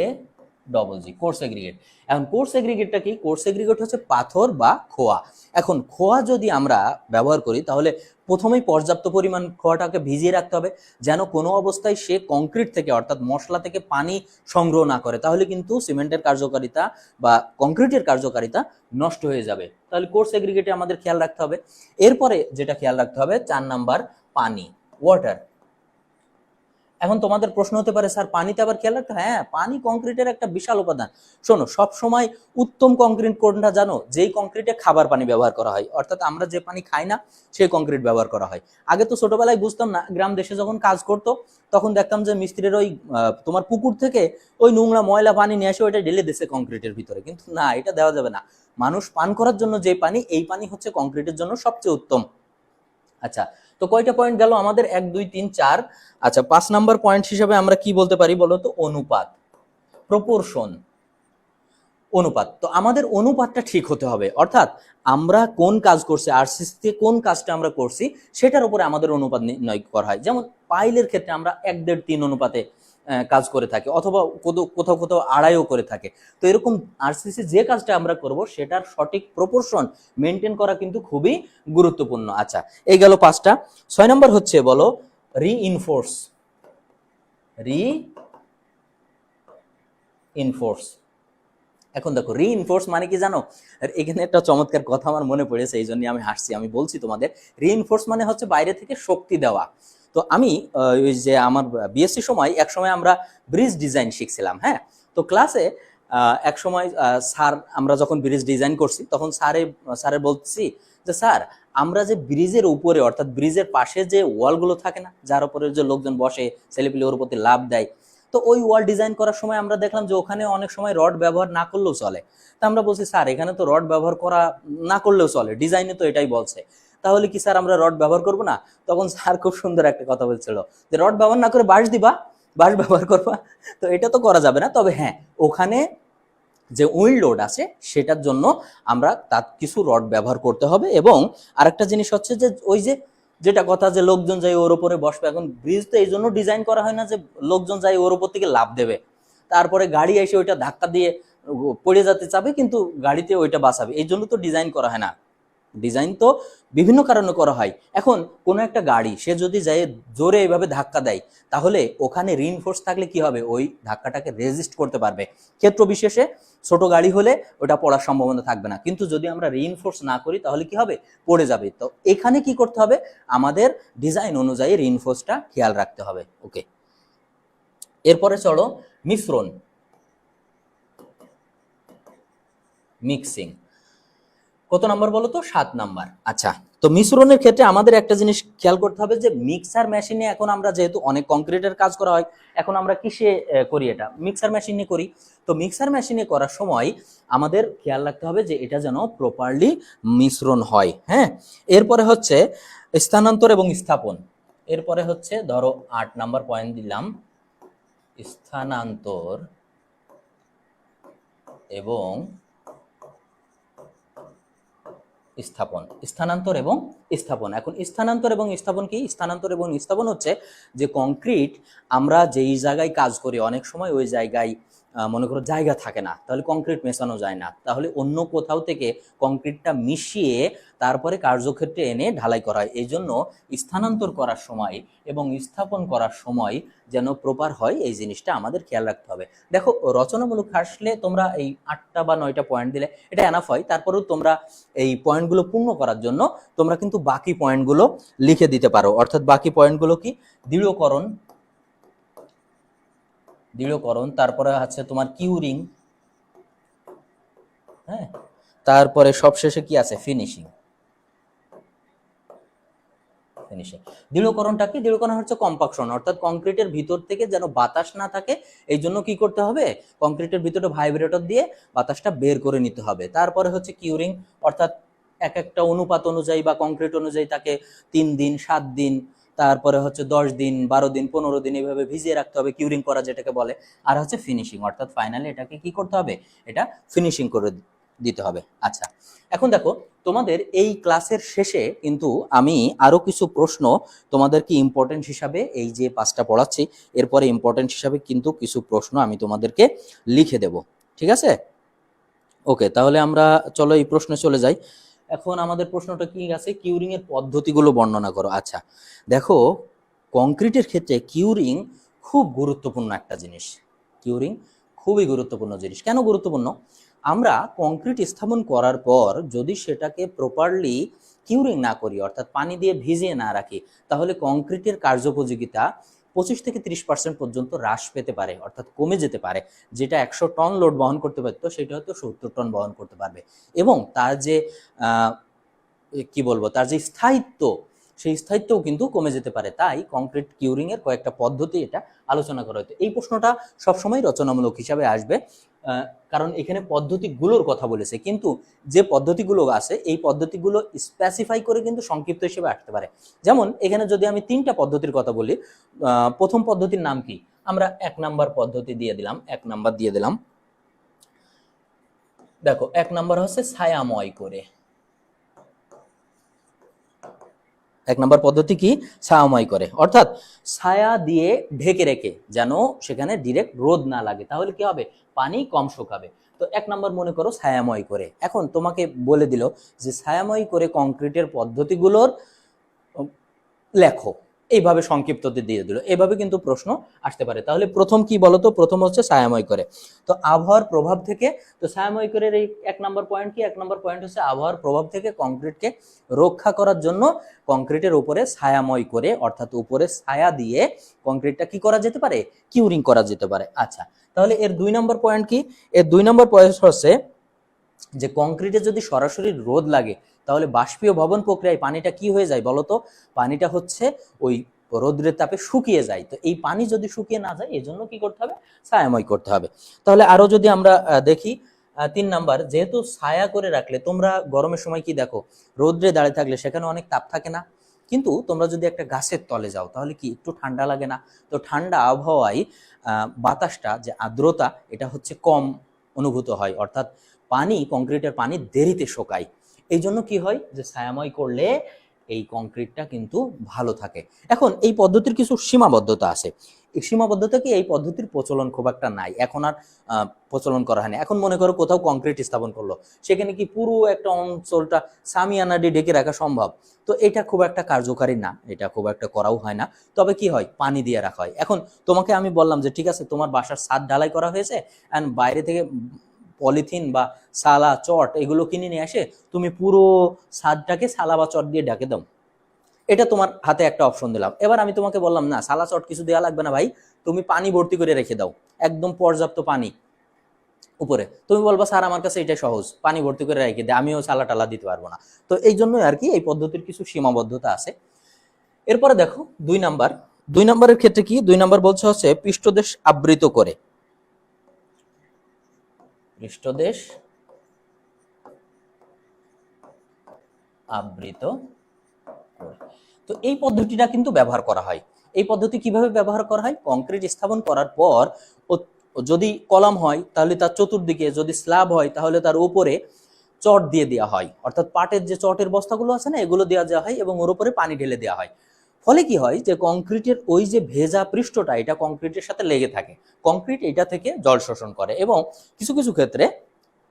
S1: ডবল জি, কোর্স এগ্রিগেট। এখন কোর্স এগ্রিগেটটা কি? কোর্স এগ্রিগেট হচ্ছে পাথর বা খোয়া। এখন খোয়া যদি আমরা ব্যবহার করি তাহলে প্রথমেই পর্যাপ্ত পরিমাণ খোয়াটাকে ভিজিয়ে রাখতে হবে, যেন কোনো অবস্থায় সে কংক্রিট থেকে অর্থাৎ মশলা থেকে পানি সংগ্রহ না করে, তাহলে কিন্তু সিমেন্টের কার্যকারিতা বা কংক্রিটের কার্যকারিতা নষ্ট হয়ে যাবে। তাহলে কোর্স এগ্রিগেটে আমাদের খেয়াল রাখতে হবে। এরপরে যেটা খেয়াল রাখতে হবে 4 নাম্বার পানি, ওয়াটার। এখন তোমাদের প্রশ্ন হতে পারে স্যার পানিতে আবার খেয়াল রাখতে? হ্যাঁ, পানি কংক্রিটের একটা বিশাল উপাদান। শোনো, সব সময় উত্তম কংক্রিট কোনটা জানো? যেই কংক্রিটে খাবার পানি ব্যবহার করা হয়, অর্থাৎ আমরা যে পানি খাই না সেই কংক্রিট ব্যবহার করা হয়। আগে তো ছোটবেলায় বুঝতাম না, গ্রাম দেশে যখন কাজ করতো তখন দেখতাম যে মিস্ত্রির ওই তোমার পুকুর থেকে ওই নোংরা ময়লা পানি নিয়ে এসে ওইটা ঢেলে দিচ্ছে কংক্রিটের ভিতরে, কিন্তু না, এটা দেওয়া যাবে না। মানুষ পান করার জন্য যে পানি, এই পানি হচ্ছে কংক্রিটের জন্য সবচেয়ে উত্তম। আচ্ছা, তো কয়টা পয়েন্ট গেল আমাদের? 1 2 3 4। আচ্ছা, 5 নাম্বার পয়েন্ট হিসেবে আমরা কি বলতে পারি বলো তো? অনুপাত, প্রপোর্শন, অনুপাত। তো আমাদের অনুপাতটা ঠিক হতে হবে, অর্থাৎ আমরা কোন কাজ করছি, আরসিসিতে কোন কাজটা আমরা করছি সেটার উপরে আমাদের অনুপাত নির্ণয় করা হয়। যেমন পাইলের ক্ষেত্রে আমরা 1 1.5 3 অনুপাতে কাজ করে থাকি, অথবা কোথাও কোথাও আড়াইও করে থাকে। তো এরকম আরসিসি যে কাজটা আমরা করব সেটার সঠিক প্রপোর্শন মেনটেন করা কিন্তু খুবই গুরুত্বপূর্ণ। আচ্ছা, এই গেল 5টা। 6 নম্বর হচ্ছে বলো রিইনফোর্স, রিইনফোর্স। এখন দেখো রিইনফোর্স মানে কি জানো? এখানে একটা চমৎকার কথা আমার মনে পড়েছে, এই জন্য আমি হাসছি। আমি বলছি তোমাদের, রিইনফোর্স মানে হচ্ছে বাইরে থেকে শক্তি দেওয়া। তো আমি ওই যে আমার বিএসসি সময় এক সময় আমরা ব্রিজ ডিজাইন শিখছিলাম। হ্যাঁ, তো ক্লাসে এক সময় স্যার, আমরা যখন ব্রিজ ডিজাইন করছি তখন স্যারে বলছি যে স্যার, আমরা যে ব্রিজের উপরে অর্থাৎ ব্রিজের পাশে যে ওয়ালগুলো থাকে না, যার উপরে যে লোকজন বসে, ছেলেপিলে ওর প্রতি লাভ দেয়, তো ওই ওয়াল ডিজাইন করার সময় আমরা দেখলাম যে ওখানে অনেক সময় রড ব্যবহার না করলেও চলে। তা আমরা বলছি স্যার, এখানে তো রড ব্যবহার করা না করলেও চলে, ডিজাইনে তো এটাই বলছে, তাহলে কি স্যার আমরা রড ব্যবহার করব না? তখন স্যার খুব সুন্দর একটা কথা বলছিল যে রড ব্যবহার না করে বাঁশ দিবা, বাঁশ ব্যবহার করবা। তো এটা তো করা যাবে না, তবে হ্যাঁ, ওখানে যে উইন্ড লোড আছে সেটার জন্য আমরা তার কিছু রড ব্যবহার করতে হবে। এবং আরেকটা জিনিস হচ্ছে যে ওই যে যেটা কথা যে লোকজন যাই ওর উপরে বসবে, এখন ব্রিজ তো এই জন্য ডিজাইন করা হয় না যে লোকজন যাই ওর উপর থেকে লাভ দেবে, তারপরে গাড়ি এসে ওইটা ধাক্কা দিয়ে পড়ে যেতে চাবে, কিন্তু গাড়িতে ওইটা বাঁচাবে, এই জন্য তো ডিজাইন করা হয় না। ডিজাইন তো বিভিন্ন কারণে করা হয়। এখন কোনো একটা গাড়ি সে যদি যায় জোরে এইভাবে ধাক্কা দেয়, তাহলে ওখানে রিইনফোর্স থাকলে কি হবে? ওই ধাক্কাটাকে রেজিস্ট করতে পারবে। ক্ষেত্র বিশেষে ছোট গাড়ি হলে ওটা পড়ার সম্ভাবনা থাকবে না, কিন্তু যদি আমরা রিইনফোর্স না করি তাহলে কি হবে? পড়ে যাবে। তো এখানে কি করতে হবে? আমাদের ডিজাইন অনুযায়ী রিইনফোর্সটা খেয়াল রাখতে হবে। ওকে, এরপরে চলো মিশ্রণ, মিক্সিং। কত নাম্বার বলো তো? 7 নাম্বার। আচ্ছা, তো মিশ্রণের ক্ষেত্রে আমাদের একটা জিনিস খেয়াল করতে হবে যে মিক্সার মেশিনে, এখন আমরা যেহেতু অনেক কংক্রিটের কাজ করা হয়, এখন আমরা কিসে করি? এটা মিক্সার মেশিনে করি। তো মিক্সার মেশিনে করার সময় আমাদের খেয়াল রাখতে হবে যে এটা যেন প্রপারলি মিশ্রণ হয়। হ্যাঁ, এরপরে হচ্ছে স্থানান্তর এবং স্থাপন। এরপরে হচ্ছে ধরো 8 নাম্বার পয়েন্ট দিলাম, স্থানান্তর এবং স্থাপন। স্থানান্তর এবং স্থাপন। এখন স্থানান্তর এবং স্থাপন কি? স্থানান্তর এবং স্থাপন হচ্ছে যে কংক্রিট আমরা যেই জায়গায় কাজ করি অনেক সময় ওই জায়গায় মনে করো জায়গা থাকে না, তাহলে কংক্রিট মেশানো যায় না, তাহলে অন্য কোথাও থেকে কংক্রিটটা মিশিয়ে তারপরে কার্যক্ষেত্রে এনে ঢালাই করা হয়। এই জন্য স্থানান্তর করার সময় এবং স্থাপন করার সময় যেন প্রপার হয়, এই জিনিসটা আমাদের খেয়াল রাখতে হবে। দেখো, রচনামূলক আসলে তোমরা এই 8টা বা 9টা পয়েন্ট দিলে এটা এনাফ হয়, তারপরেও তোমরা এই পয়েন্টগুলো পূর্ণ করার জন্য তোমরা কিন্তু বাকি পয়েন্টগুলো লিখে দিতে পারো। অর্থাৎ বাকি পয়েন্টগুলো কি? দৃঢ়করণ, দৃঢ়করণ, তারপরে আছে তোমার কিউরিং, হ্যাঁ, তারপরে সবশেষে কি আছে? ফিনিশিং। ফিনিশিং। দৃঢ়করণটা কি? দৃঢ়করণ হচ্ছে কম্পাকশন, অর্থাৎ কংক্রিটের ভিতর থেকে যেন বাতাস না থাকে, এই জন্য কি করতে হবে? কংক্রিটের ভিতরে ভাইব্রেটর দিয়ে বাতাসটা বের করে নিতে হবে। তারপরে হচ্ছে কিউরিং, অর্থাৎ এক একটা অনুপাত অনুযায়ী বা কংক্রিট অনুযায়ী তাকে 3 দিন, 7 দিন, তারপরে হচ্ছে 10 দিন, 12 দিন, 15 দিন এইভাবে ভিজিয়ে রাখতে হবে, কিউরিং করা যেটাকে বলে। আর হচ্ছে ফিনিশিং, অর্থাৎ ফাইনালি এটাকে কি করতে হবে? এটা ফিনিশিং করে দিতে হবে। আচ্ছা, এখন দেখো তোমাদের এই ক্লাসের শেষে কিন্তু আমি আরো কিছু প্রশ্ন তোমাদেরকে ইম্পর্টেন্ট হিসাবে, এই যে 5টা পড়াচ্ছি এরপরে ইম্পর্টেন্ট হিসাবে কিন্তু কিছু প্রশ্ন আমি তোমাদেরকে লিখে দেব, ঠিক আছে? ওকে, তাহলে আমরা চলো এই প্রশ্নে চলে যাই। এখন আমাদের প্রশ্নটা কি আছে, কিউরিং এর পদ্ধতিগুলো বর্ণনা করো। আচ্ছা দেখো, কংক্রিটের ক্ষেত্রে কিউরিং খুব গুরুত্বপূর্ণ একটা জিনিস। কিউরিং খুবই গুরুত্বপূর্ণ জিনিস। কেন গুরুত্বপূর্ণ? আমরা কংক্রিট স্থাপন করার পর যদি সেটাকে প্রপারলি কিউরিং না করি, অর্থাৎ পানি দিয়ে ভিজিয়ে না রাখি, তাহলে কংক্রিটের কার্যোপযোগিতা 25 থেকে 30% পর্যন্ত হ্রাস পেতে পারে, অর্থাৎ কমে যেতে পারে। যেটা 100 টন লোড বহন করতে পারতো সেটা হয়তো 70 টন বহন করতে পারবে, এবং তার যে কি বলবো, তার যে স্থায়িত্ব, সেই স্থায়িত্বও কিন্তু কমে যেতে পারে। তাই কংক্রিট কিউরিং এর কয়েকটা পদ্ধতি এটা আলোচনা করা হতো। এই প্রশ্নটা সবসময় রচনামূলক হিসাবে আসবে, কারণ এখানে পদ্ধতিগুলোর কথা বলেছে, কিন্তু যে পদ্ধতিগুলো আছে এই পদ্ধতিগুলো স্পেসিফাই করে কিন্তু সংক্ষিপ্ত হিসেবে আসতে পারে। যেমন এখানে যদি আমি 3টা পদ্ধতির কথা বলি, প্রথম পদ্ধতির নাম কি, আমরা 1 নাম্বার পদ্ধতি দিয়ে দিলাম, 1 নাম্বার দিয়ে দিলাম। দেখো 1 নাম্বার হচ্ছে ছায়াময় করে। 1 নম্বর পদ্ধতি কি, ছায়াময় করে, অর্থাৎ ছায়া দিয়ে ঢেকে রেখে যেন সেখানে ডিরেক্ট রোদ না লাগে, তাহলে কি হবে, পানি কম শুকাবে। তো 1 নম্বর মনে করো ছায়াময় করে। এখন তোমাকে বলে দিল যে ছায়াময় করে কংক্রিটের পদ্ধতিগুলোর লেখো, এইভাবে সংক্ষিপ্ততে দিয়ে দিল, এইভাবে কিন্তু প্রশ্ন আসতে পারে। তাহলে প্রথম কি বলতো, প্রথম হচ্ছে ছায়াময় করে। তো আবহাওয়ার প্রভাব থেকে, তো ছায়াময় করে এই 1 নম্বর পয়েন্ট কি, 1 নম্বর পয়েন্ট হচ্ছে আবহাওয়ার প্রভাব থেকে কংক্রিটকে রক্ষা করার জন্য কংক্রিটের উপরে ছায়াময় করে, অর্থাৎ উপরে ছায়া দিয়ে কংক্রিটটা কি করা যেতে পারে, কিউরিং করা যেতে পারে। আচ্ছা, তাহলে এর 2 নম্বর পয়েন্ট কি, এর 2 নম্বর পয়েন্ট হচ্ছে যে কংক্রিটে যদি সরাসরি রোদ লাগে তাহলে বাষ্পীয় ভবন প্রক্রিয়ায় পানিটা কি হয়ে যায় বলতো, পানিটা হচ্ছে ওই রোদ্রের তাপে শুকিয়ে যায়। তো এই পানি যদি শুকিয়ে না যায়, এজন্য কি করতে হবে, ছায়াময় করতে হবে। তাহলে আরো যদি আমরা দেখি 3 নাম্বার, যেহেতু ছায়া করে রাখলে, তোমরা গরমের সময় কি দেখো, রোদ্রে দাঁড়িয়ে থাকলে সেখানে অনেক তাপ থাকে না, কিন্তু তোমরা যদি একটা গাছের তলে যাও তাহলে কি একটু ঠান্ডা লাগে না? তো ঠান্ডা আবহাওয়ায় বাতাসটা যে আর্দ্রতা, এটা হচ্ছে কম অনুভূত হয়, অর্থাৎ পানি, কংক্রিটের পানি দেরিতে শুকায়। এই জন্য কি হয়, যে ছায়াময় করলে এই কংক্রিটটা কিন্তু ভালো থাকে। এখন এই পদ্ধতির কিছু সীমাবদ্ধতা আছে। এই সীমাবদ্ধতা কি, এই পদ্ধতির প্রচলন খুব একটা নাই, এখন আর প্রচলন করা হয়নি। এখন মনে করো কোথাও কংক্রিট স্থাপন করলো, সেখানে কি পুরো একটা অঞ্চলটা সামিয়ানা দিয়ে ঢেকে রাখা সম্ভব? তো এটা খুব একটা কার্যকারী না, এটা খুব একটা করাও হয় না। তবে কি হয়, পানি দিয়ে রাখা হয়। এখন তোমাকে আমি বললাম যে ঠিক আছে, তোমার বাসার ছাদ ঢালাই করা হয়েছে, এন্ড বাইরে থেকে পলিথিন বা সালা চট এগুলো কিনে নিয়ে আসে তুমি পুরো ছাদটাকে সালা বা চট দিয়ে ঢেকে দাও, এটা তোমার হাতে একটা অপশন দিলাম। এবার আমি তোমাকে বললাম না, সালা চট কিছু দেওয়া লাগবে না ভাই, তুমি পানি ভর্তি করে রেখে দাও, একদম পর্যাপ্ত পানি উপরে। তুমি বলবা স্যার আমার কাছে এটাই সহজ, পানি ভর্তি করে রেখে দেয়, আমিও সালা টালা দিতে পারবো না। তো এই জন্যই আর কি এই পদ্ধতির কিছু সীমাবদ্ধতা আছে। এরপরে দেখো 2 নাম্বার, 2 নাম্বারের ক্ষেত্রে কি, 2 নাম্বার বলছে হচ্ছে পৃষ্ঠদেশ আবৃত করে। পৃষ্ঠদেশ আবৃত করে। তো এই পদ্ধতিটা কিন্তু ব্যবহার করা হয়। এই পদ্ধতি কিভাবে ব্যবহার করা হয়, কংক্রিট স্থাপন করার পর যদি কলাম হয় তাহলে তার চতুর্দিকে, যদি স্ল্যাব হয় তাহলে তার উপরে চট দিয়ে দেওয়া হয়, অর্থাৎ পাটের যে চটের বস্তাগুলো আছে না, এগুলো দেওয়া হয় এবং ওর উপরে পানি ঢেলে দেওয়া হয়। ফলে কি হয়, যে কংক্রিটের ওই যে ভেজা পৃষ্ঠটা, এটা কংক্রিটের সাথে লেগে থাকে, কংক্রিট এটা থেকে জল শোষণ করে, এবং কিছু কিছু ক্ষেত্রে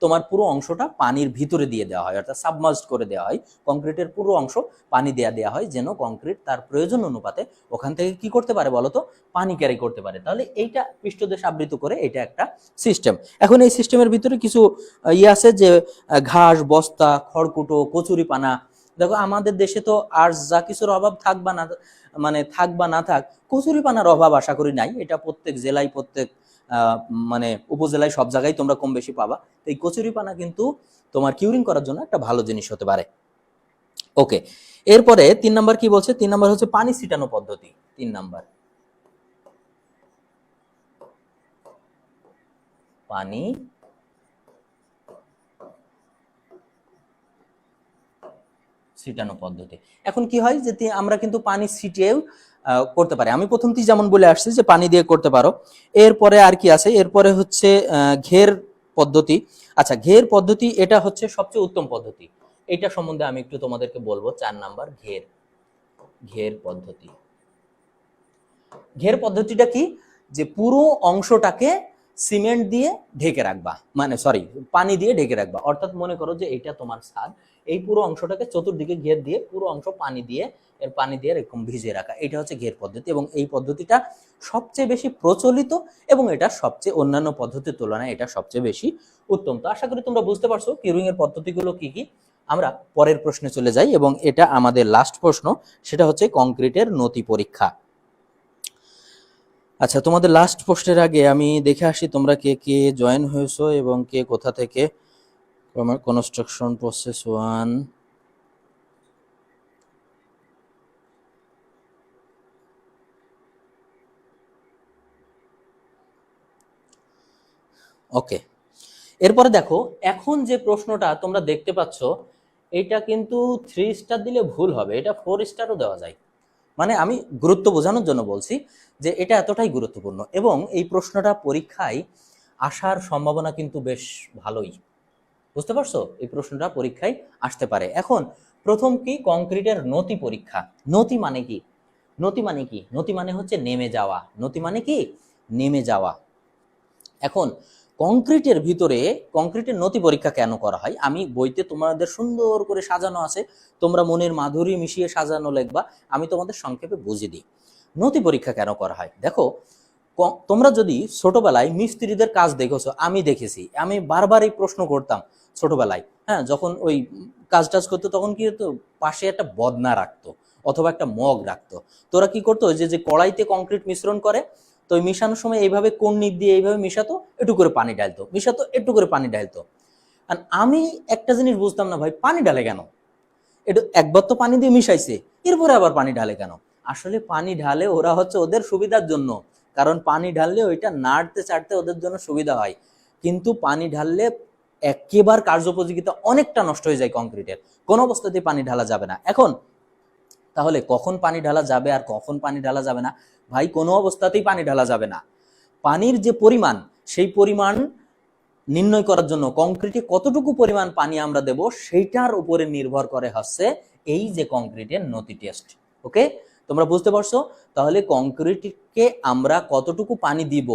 S1: তোমার পুরো অংশটা পানির ভিতরে দিয়ে দেওয়া হয়, অর্থাৎ সাবমার্জড করে দেওয়া হয়, কংক্রিটের পুরো অংশ পানি দেওয়া হয়, যেন কংক্রিট তার প্রয়োজন অনুপাতে ওখান থেকে কি করতে পারে বলতো, পানি ক্যারি করতে পারে। তাহলে এইটা পৃষ্ঠদেশ আবৃত করে, এটা একটা সিস্টেম। এখন এই সিস্টেমের ভিতরে কিছু আছে, যে ঘাস, বস্তা, খড়কুটো, কচুরি পানা। দেখো আমাদের দেশে তো আর যা কিছুর অভাব থাক বা না, মানে থাক বা না থাক, কচুরি পানার অভাব আশা করি নাই। এটা প্রত্যেক জেলায়, প্রত্যেক মানে উপজেলায়, সব জায়গায় তোমরা কম বেশি পাবা। এই কচুরিপানা কিন্তু তোমার কিউরিং করার জন্য একটা ভালো জিনিস হতে পারে। ওকে, এরপরে 3 নাম্বার কি বলছে, 3 নাম্বার হচ্ছে পানি ছিটানো পদ্ধতি। 3 নাম্বার পানি ছিটানো পদ্ধতি। এখন কি হয়, যে আমরা কিন্তু পানি ছিটিয়েও করতে পারি। আমি প্রথমটি যেমন বলে আসছি যে পানি দিয়ে করতে পারো। এরপরে আর কি আছে, এরপরে হচ্ছে ঘের পদ্ধতি। আচ্ছা, ঘের পদ্ধতি এটা হচ্ছে সবচেয়ে উত্তম পদ্ধতি। এটা সম্বন্ধে আমি একটু তোমাদেরকে বলবো। 4 নাম্বার ঘের পদ্ধতি। ঘের পদ্ধতিটা কি, যে পুরো অংশটাকে সিমেন্ট দিয়ে ঢেকে রাখবা, মানে সরি পানি দিয়ে ঢেকে রাখবা। অর্থাৎ মনে করো যে এটা তোমার ছাদ, এই পুরো অংশটাকে চতুর্দিকে ঘের দিয়ে পুরো অংশ পানি দিয়ে এরকম ভিজিয়ে রাখা, এটা হচ্ছে ঘের পদ্ধতি। এবং এই পদ্ধতিটা সবচেয়ে বেশি প্রচলিত এবং এটা সবচেয়ে অন্যান্য পদ্ধতির তুলনায় এটা সবচেয়ে বেশি উত্তম। তো আশা করি তোমরা বুঝতে পারছো কিউরিং এর পদ্ধতিগুলো কি কি। আমরা পরের প্রশ্নে চলে যাই এবং এটা আমাদের লাস্ট প্রশ্ন, সেটা হচ্ছে কংক্রিটের নতি পরীক্ষা। আচ্ছা, তোমাদের লাস্ট পোস্টের আগে আমি দেখে আসি তোমরা কে কে জয়েন হয়েছো এবং কে কোথা থেকে। কনস্ট্রাকশন প্রসেস 1, ওকে। এরপরে দেখো, এখন যে প্রশ্নটা তোমরা দেখতে পাচ্ছ এটা কিন্তু 3 স্টার দিলে ভুল হবে, এটা 4 স্টারও দেওয়া যায়। মানে আমি গুরুত্ব বোঝানোর জন্য বলছি যে এটা এতটাই গুরুত্বপূর্ণ এবং এই প্রশ্নটা পরীক্ষায় আসার সম্ভাবনা কিন্তু বেশ ভালোই। বুঝতে পারছো, এই প্রশ্নটা পরীক্ষায় আসতে পারে। এখন প্রথম কি, কংক্রিটের নতি পরীক্ষা। নতি মানে কি? নতি মানে কি? নতি মানে হচ্ছে নেমে যাওয়া। নতি মানে কি? নেমে যাওয়া। এখন কংক্রিটের ভিতরে কংক্রিটের নতি পরীক্ষা কেন করা হয়, আমি বইতে তোমাদের সুন্দর করে সাজানো আছে, তোমরা মনের মাধুরী মিশিয়ে সাজানো লিখবা, আমি তোমাদের সংক্ষেপে বুঝিয়ে দিই। নতি পরীক্ষা কেন করা হয়, দেখো তোমরা যদি ছোটবেলায় মিস্ত্রিদের কাজ দেখেছো, আমি দেখেছি, আমি বারবার এই প্রশ্ন করতাম ছোটবেলায়। হ্যাঁ, যখন ওই কাজ টাজ করতো তখন কি হতো, পাশে একটা বদনা রাখতো অথবা একটা মগ রাখতো। তোরা কি করতো, ওই যে কড়াইতে কংক্রিট মিশ্রণ করে, তো ওই মিশানোর সময় এইভাবে কর্নিক দিয়ে এইভাবে মিশাতো, একটু করে পানি ঢালতো, মিশাতো, একটু করে পানি ঢালতো। আর আমি একটা জিনিস বুঝতাম না, ভাই পানি ঢালে কেন? একটু একবার তো পানি দিয়ে মিশাইছে, এরপরে আবার পানি ঢালে কেন? আসলে পানি ঢালে ওরা হচ্ছে ওদের সুবিধার জন্য, কারণ পানি ঢাললে ওইটা নাড়তে চাড়তে ওদের জন্য সুবিধা হয়। কিন্তু পানি ঢাললে একেবারে কার্যোপযোগিতা অনেকটা নষ্ট হয়ে যায় কংক্রিটের, কোনো অবস্থাতেই পানি ঢালা যাবে না। এখন তাহলে কখন পানি ঢালা যাবে আর কখন পানি ঢালা যাবে না? ভাই, কোনো অবস্থাতেই পানি ঢালা যাবে না। পানির যে পরিমাণ, সেই পরিমাণ নির্ণয় করার জন্য কংক্রিটে কতটুকু পরিমাণ পানি আমরা দেব সেইটার উপরে নির্ভর করে হচ্ছে এই যে কংক্রিটের নতি টেস্ট। ওকে, তোমরা বুঝতে পারছো? তাহলে কংক্রিটকে আমরা কতটুকু পানি দিব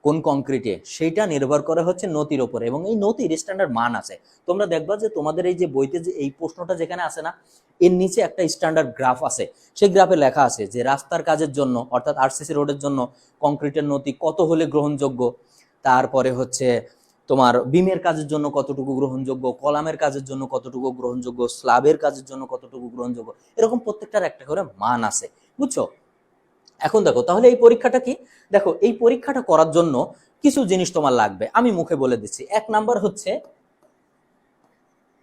S1: কোন কংক্রিটে, সেইটা নির্ভর করে হচ্ছে নতির উপরে, এবং এই নতির স্ট্যান্ডার্ড মান আছে। তোমরা দেখবা যে তোমাদের এই যে বইতে যে এই প্রশ্নটা যেখানে আছে না, এর নিচে একটা স্ট্যান্ডার্ড গ্রাফ আছে, সেই গ্রাফে লেখা আছে যে রাস্তার কাজের জন্য অর্থাৎ আরসিসি রোডের জন্য কংক্রিটের নতি কত হলে গ্রহণযোগ্য, তারপরে হচ্ছে তোমার বিমের কাজের জন্য কতটুকু গ্রহণযোগ্য, কলামের কাজের জন্য কতটুকু গ্রহণযোগ্য, স্ল্যাবের কাজের জন্য কতটুকু গ্রহণযোগ্য, এরকম প্রত্যেকটার একটা করে মান আছে, বুঝছো? এখন দেখো, তাহলে এই পরীক্ষাটা কি? দেখো, এই পরীক্ষাটা করার জন্য কিছু জিনিস তোমার লাগবে, আমি মুখে বলে দিচ্ছি। 1 নাম্বার হচ্ছে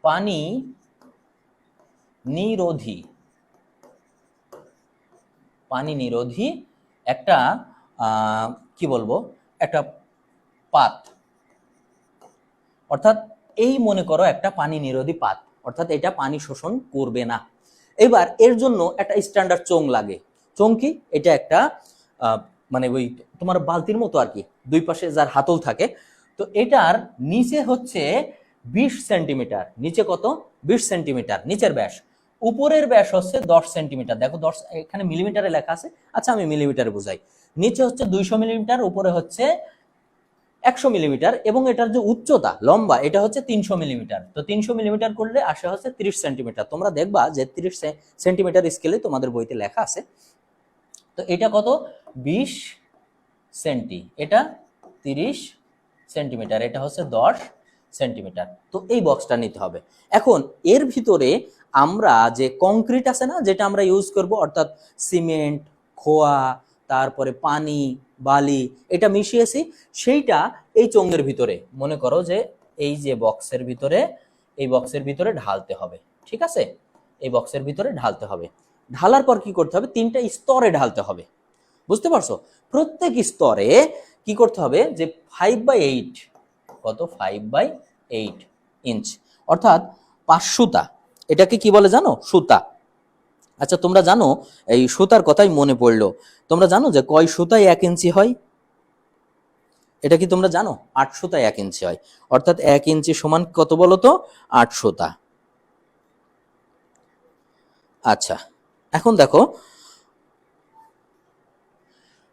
S1: পানি নিরোধী, পানি নিরোধী একটা কি বলবো, একটা পাত, অর্থাৎ এই মনে করো একটা পানি নিরোধী পাত, অর্থাৎ এটা পানি শোষণ করবে না। এবার এর জন্য একটা স্ট্যান্ডার্ড চোং লাগে। চোং কি? এটা একটা মানে ওই তোমার বালতির মতো আর কি, দুই পাশে যার হাতল থাকে। তো এটার নিচে হচ্ছে 20 সেন্টিমিটার, নিচে কত? 20 সেন্টিমিটার নিচের ব্যাস, উপরের ব্যাস হচ্ছে 10 সেন্টিমিটার। দেখো 10 এখানে মিলিমিটারে লেখা আছে, আচ্ছা আমি মিলিমিটারে বোঝাই। নিচে হচ্ছে 200 মিলিমিটার, উপরে হচ্ছে 100 মিলিমিটার, এবং এটার যে উচ্চতা লম্বা এটা হচ্ছে 300 মিলিমিটার। তো 300 মিলিমিটার করলে আসে হচ্ছে 30 সেন্টিমিটার। তোমরা দেখবা যে 30 সেন্টিমিটার স্কেলে তোমাদের বইতে লেখা আছে। তো এটা কত? 20 সেন্টি, এটা 30 সেন্টিমিটার, এটা হচ্ছে 10 সেন্টিমিটার। তো এই বক্সটা নিতে হবে। এখন এর ভিতরে আমরা যে কংক্রিট আছে না, যেটা আমরা ইউজ করব, অর্থাৎ সিমেন্ট, খোয়া, তারপরে পানি, বালি, এটা মিশিয়েছি, সেইটা এই চোঙের ভিতরে মনে করো যে এই যে বক্সের ভিতরে, এই বক্সের ভিতরে ঢালতে হবে। ঠিক আছে, এই বক্সের ভিতরে ঢালতে হবে। ঢালার পর কি করতে হবে? 3টা স্তরে ঢালতে হবে। বুঝতে পারছো? প্রত্যেক স্তরে কি করতে হবে, যে 5/8, কত? 5/8 ইঞ্চ, অর্থাৎ 5 সুতা। এটাকে কি বলে জানো? সুতা। আচ্ছা, তোমরা জানো, এই সুতার কথাই মনে পড়লো, তোমরা জানো যে কয় সুতায় 1 ইঞ্চি হয়? এটা কি তোমরা জানো? 800 1 ইঞ্চি হয়, অর্থাৎ 1 ইঞ্চি সমান কত বলো তো? 800। আচ্ছা, এখন দেখো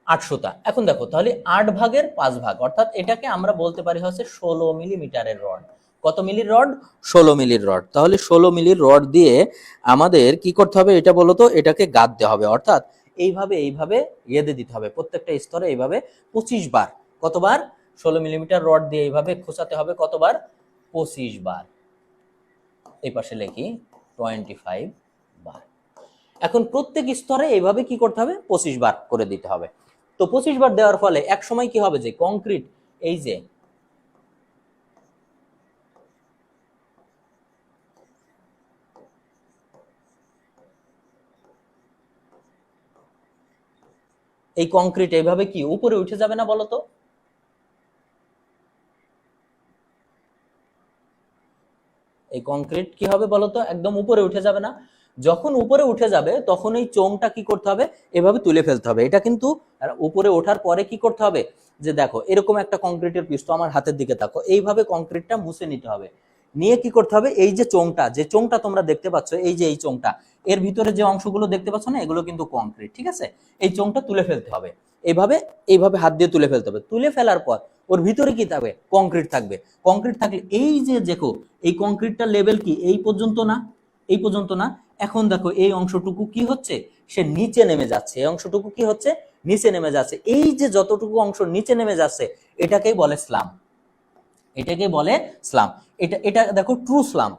S1: 800। এখন দেখো তাহলে 8 ভাগের 5 ভাগ, অর্থাৎ এটাকে আমরা বলতে পারি হচ্ছে 16 মিলিমিটারের রড। কত মিলির রড? 16 মিলির রড। তাহলে 16 মিলির রড দিয়ে আমাদের কি করতে হবে এটা বলো তো? এটাকে গাঁথতে হবে, অর্থাৎ এইভাবে এইভাবে গেঁথে দিতে হবে প্রত্যেকটা স্তরে এইভাবে 25 বার। কতবার? 16 মিলিমিটার রড দিয়ে এইভাবে খোঁচাতে হবে কতবার? 25 বার। এই পাশে লিখি 25 বার। এখন প্রত্যেক স্তরে এইভাবে কি করতে হবে? 25 বার করে দিতে হবে। তো 25 বার দেওয়ার ফলে এক সময় কি হবে, যে কংক্রিট এই যে এই কংক্রিট এইভাবে কি উপরে উঠে যাবে না বলো তো? এই কংক্রিট কি হবে বলো তো? একদম উপরে উঠে যাবে না? যখন উপরে উঠে যাবে তখন এই চোঙটা কি করতে হবে? এভাবে তুলে ফেলতে হবে। এটা কিন্তু উপরে ওঠার পরে কি করতে হবে, যে দেখো এরকম একটা কংক্রিটের পিস, তো আমার হাতের দিকে তাকো, এইভাবে কংক্রিটটা মুছে নিতে হবে। নিয়ে কি করতে হবে, এই যে চোঙটা, যে চোঙটা তোমরা দেখতে পাচ্ছ, এই যে এই চোঙটা, এর ভিতরে যে অংশগুলো দেখতে পাচ্ছ না, এগুলো কিন্তু কংক্রিট, ঠিক আছে? এই চোঙটা তুলে ফেলতে হবে এইভাবে, এইভাবে হাত দিয়ে তুলে ফেলতে হবে। তুলে ফেলার পর ওর ভিতরে কি থাকবে? কংক্রিট থাকবে। কংক্রিট থাকলে এই যে দেখো এই কংক্রিটটার লেভেল কি এই পর্যন্ত না? এই পর্যন্ত না? এখন দেখো এই অংশটুকু কি হচ্ছে? সে নিচে নেমে যাচ্ছে। এই অংশটুকু কি হচ্ছে? নিচে নেমে যাচ্ছে। এই যে যতটুকু অংশ নিচে নেমে যাচ্ছে এটাকেই বলে স্লাম। এটাকে বলে স্লাম। এটা এটা দেখো ট্রু স্লাম।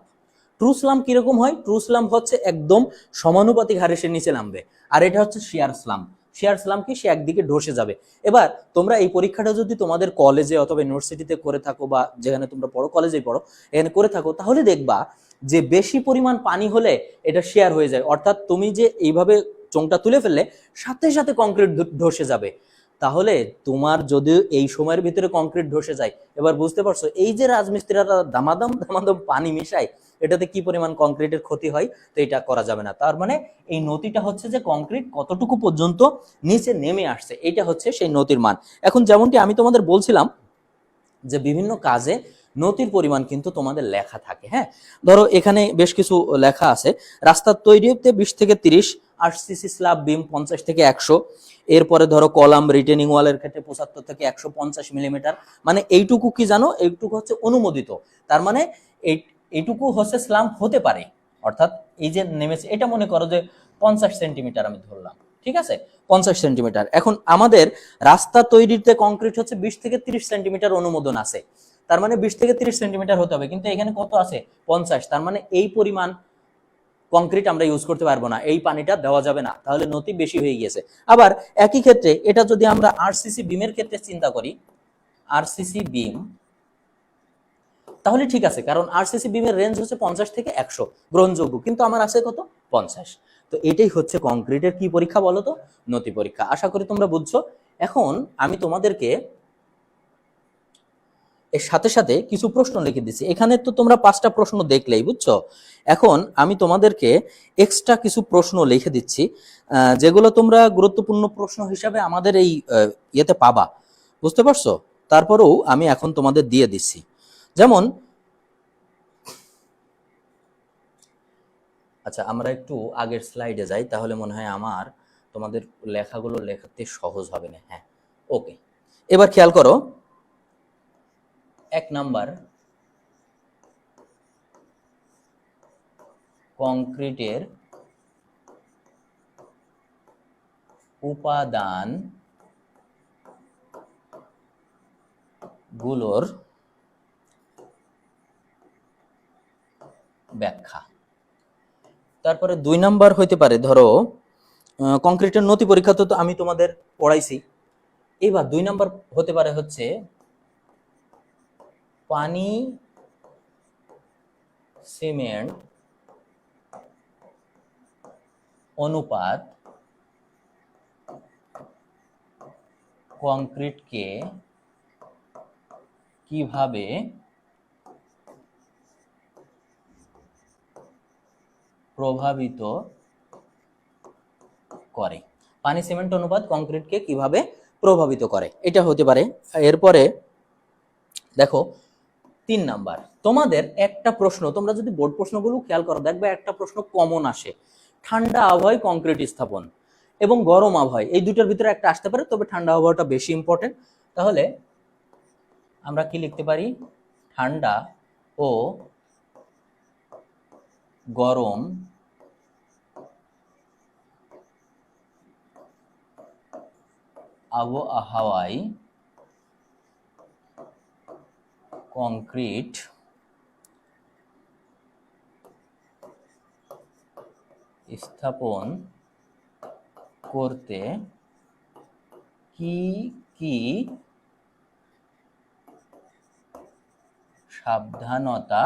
S1: ট্রু স্লাম কিরকম হয়? ট্রু স্লাম হচ্ছে একদম সমানুপাতিক হারে সে নিচে নামবে। আর এটা হচ্ছে শেয়ার স্লাম। শেয়ার স্লাম কি? সে একদিকে ধসে যাবে। এবার তোমরা এই পরীক্ষাটা যদি তোমাদের কলেজে অথবা ইউনিভার্সিটিতে করে থাকো, বা যেখানে তোমরা পড়ো, কলেজেই পড়ো, এখানে করে থাকো, তাহলে দেখবা যে বেশি পরিমাণ পানি হলে এটা শেয়ার হয়ে যায়। অর্থাৎ তুমি যে এইভাবে চোঙটা তুলে ফেললে সাথে সাথে কংক্রিট ধসে যাবে। তাহলে তোমার যদি এই সময়ের ভিতরে কংক্রিট ধসে যায়, এবার বুঝতে পারছো এই যে রাজমিস্ত্রিরা দামাদাম দামাদাম পানি মিশায়, এটাতে কি পরিমাণ কংক্রিটের ক্ষতি হয়। তো এটা করা যাবে না। তার মানে এই নতিটা হচ্ছে যে কংক্রিট কতটুকু পর্যন্ত নিচে নেমে আসছে, এটা হচ্ছে সেই নতির মান। এখন যেমনটি আমি তোমাদের বলছিলাম যে বিভিন্ন কাজে নতির পরিমাণ কিন্তু তোমাদের লেখা থাকে। হ্যাঁ, ধরো এখানে বেশ কিছু লেখা আছে। রাস্তার তৈরিতে 20 থেকে 30, আরসিসি স্ল্যাব বিম 50 থেকে 100। এরপরে ধরো কলাম রিটেনিং ওয়ালের ক্ষেত্রে 75 থেকে 150 মিলিমিটার। মানে এইটুকু কি জানো? এইটুকু হচ্ছে অনুমোদিত। তার মানে এইটুকু হচ্ছে স্ল্যাব হতে পারে। অর্থাৎ এই যে নেমেছে এটা মনে করো যে 50 সেন্টিমিটার আমি ধরলাম, ঠিক আছে? 50 সেন্টিমিটার। এখন আমাদের রাস্তা তৈরিতে কংক্রিট হচ্ছে 20 থেকে 30 সেন্টিমিটার অনুমোদন আছে। তার মানে 20 থেকে 30 সেন্টিমিটার হতে হবে, কিন্তু এখানে কত আছে? 50। তার মানে এই পরিমাণ কংক্রিট আমরা ইউজ করতে পারবো না, এই পানিটা দেওয়া যাবে না, তাহলে নতি বেশি হয়ে গিয়েছে। আবার একই ক্ষেত্রে এটা যদি আমরা আরসিসি বিমের ক্ষেত্রে চিন্তা করি, আরসিসি বিম, তাহলে ঠিক আছে, কারণ আরসিসি বিমের রেঞ্জ হচ্ছে 50 থেকে 100 গ্রহণযোগ্য, কিন্তু আমার আছে কত? 50। তো এটাই হচ্ছে কংক্রিটের কি পরীক্ষা বলো তো? নতি পরীক্ষা। আশা করি তোমরা বুঝছো। এখন আমি তোমাদেরকে এর সাথে সাথে কিছু প্রশ্ন লিখে দিচ্ছি। এখানে তো তোমরা 5টা প্রশ্ন দেখলেই, বুঝছো? এখন আমি তোমাদেরকে এক্সট্রা কিছু প্রশ্ন লিখে দিচ্ছি, যেগুলো তোমরা গুরুত্বপূর্ণ প্রশ্ন হিসাবে আমাদের এই ইয়েতে পাবা। বুঝতে পারছো? তারপরেও আমি এখন তোমাদের দিয়ে দিচ্ছি। যেমন, আচ্ছা আমরা একটু আগের স্লাইডে যাই, তাহলে মনে হয় আমার তোমাদের লেখাগুলো লেখাতে সহজ হবে না। হ্যাঁ, ওকে। এবার খেয়াল করো, 1 নাম্বার, কংক্রিটের উপাদান গুলোর ব্যাখ্যা। তারপরে 2 নাম্বার হইতে পারে, ধরো কংক্রিটের নতি পরীক্ষা তো আমি তোমাদের পড়াইছি। এবার 2 নাম্বার হতে পারে হচ্ছে পানি সিমেন্ট অনুপাত কংক্রিটকে কিভাবে প্রভাবিত করে। পানি সিমেন্ট অনুপাত কংক্রিটকে কিভাবে প্রভাবিত করে, এটা হতে পারে। এরপরে দেখো 3 নাম্বার, তোমাদের একটা প্রশ্ন, তোমরা যদি বোর্ড প্রশ্নগুলো খেয়াল করো দেখবে একটা প্রশ্ন কমন আসে, ঠান্ডা আবহাওয়ায় কংক্রিট স্থাপন এবং গরম আবহাওয়ায়, এই দুটোর ভিতরে একটা আসতে পারে, তবে ঠান্ডা আবহাওয়াটা বেশি ইম্পর্টেন্ট। তাহলে আমরা কি লিখতে পারি, ঠান্ডা ও গরম আবহাওয়ায় কংক্রিট স্থাপন করতে কি কি সাবধানতা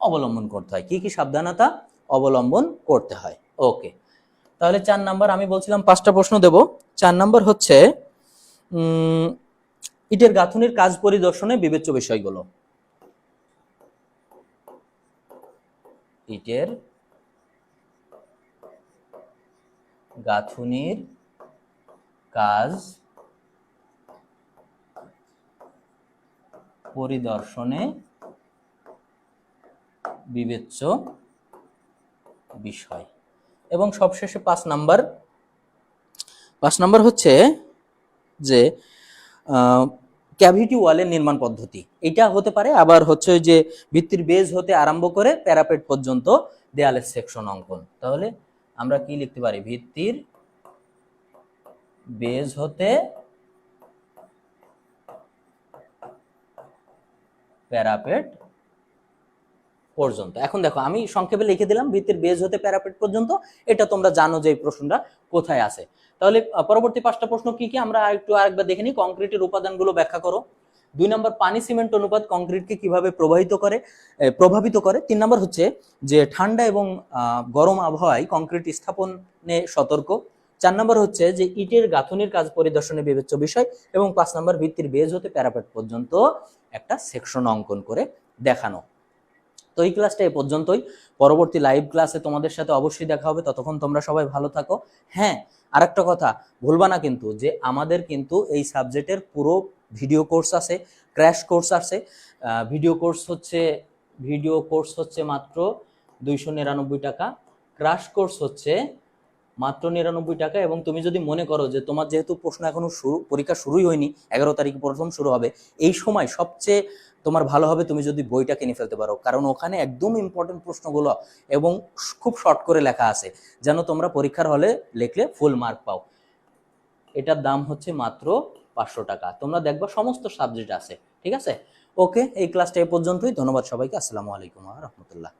S1: অবলম্বন করতে হয়, কি কি সাবধানতা অবলম্বন করতে হয়। ওকে, তাহলে 4 নাম্বার, আমি বলছিলাম 5টা প্রশ্ন দেব। 4 নাম্বার হচ্ছে ইটের গাঁথুনির কাজ পরিদর্শনে বিবেচ্য বিষয়গুলো। ইটের গাঁথুনির কাজ পরিদর্শনে বিবেচ্য বিষয়। এবং সবশেষে 5 নাম্বার হচ্ছে যে ক্যাভিটি ওয়ালের নির্মাণ পদ্ধতি, এটা হতে পারে। আবার হচ্ছে যে ভিত্তির বেজ হতে আরম্ভ করে প্যারাপেট পর্যন্ত দেয়ালের সেকশন অঙ্কন। তাহলে আমরা কি লিখতে পারি, ভিত্তির বেজ হতে প্যারাপেট পর্যন্ত। এখন দেখো আমি সংক্ষেপে লিখে দিলাম ভিত্তির বেজ হতে প্যারাপেট পর্যন্ত, এটা তোমরা জানো যে এই প্রশ্নটা কোথায় আছে। তাহলে পরবর্তী 5টা প্রশ্ন কি কি আমরা আরেকবার দেখে নিই। কংক্রিটের উপাদানগুলো ব্যাখ্যা করো। 2 নাম্বার, পানি সিমেন্ট অনুপাত কংক্রিটকে কিভাবে প্রভাবিত করে। 3 নাম্বার হচ্ছে যে ঠান্ডা এবং গরম আবহাওয়ায় কংক্রিট স্থাপনে সতর্ক। 4 নাম্বার হচ্ছে যে ইটের গাঁথুনির কাজ পরিদর্শনে বিবেচ্য বিষয়। এবং 5 নাম্বার, ভিত্তির বেজ হতে প্যারাপেট পর্যন্ত একটা সেকশন অঙ্কন করে দেখানো। তো এই ক্লাসটা এই পর্যন্তই। পরবর্তী লাইভ ক্লাসে তোমাদের সাথে অবশ্যই দেখা হবে, ততক্ষণ তোমরা সবাই ভালো থাকো। হ্যাঁ, আরেকটা কথা ভুলবা না কিন্তু, যে আমাদের কিন্তু এই সাবজেক্টের পুরো ভিডিও কোর্স আছে, ক্র্যাশ কোর্স আছে। ভিডিও কোর্স হচ্ছে মাত্র 299 টাকা, ক্র্যাশ কোর্স হচ্ছে মাত্র 99 টাকা। এবং তুমি যদি মনে করো যে তোমার যেহেতু প্রশ্ন এখনো পরীক্ষা শুরুই হয়নি, 11 তারিখ প্রথম শুরু হবে, এই সময় সবচেয়ে তোমার ভালো হবে তুমি যদি বইটা কিনে ফেলতে পারো, কারণ ওখানে একদম ইম্পর্টেন্ট প্রশ্নগুলো এবং খুব শর্ট করে লেখা আছে, যেন তোমরা পরীক্ষার হলে লিখলে ফুল মার্ক পাও। এটার দাম হচ্ছে মাত্র 500 টাকা। তোমরা দেখবা সমস্ত সাবজেক্ট আছে, ঠিক আছে। ওকে, এই ক্লাসটা এই পর্যন্তই। ধন্যবাদ সবাইকে। আসসালামু আলাইকুম ওয়া রাহমাতুল্লাহ।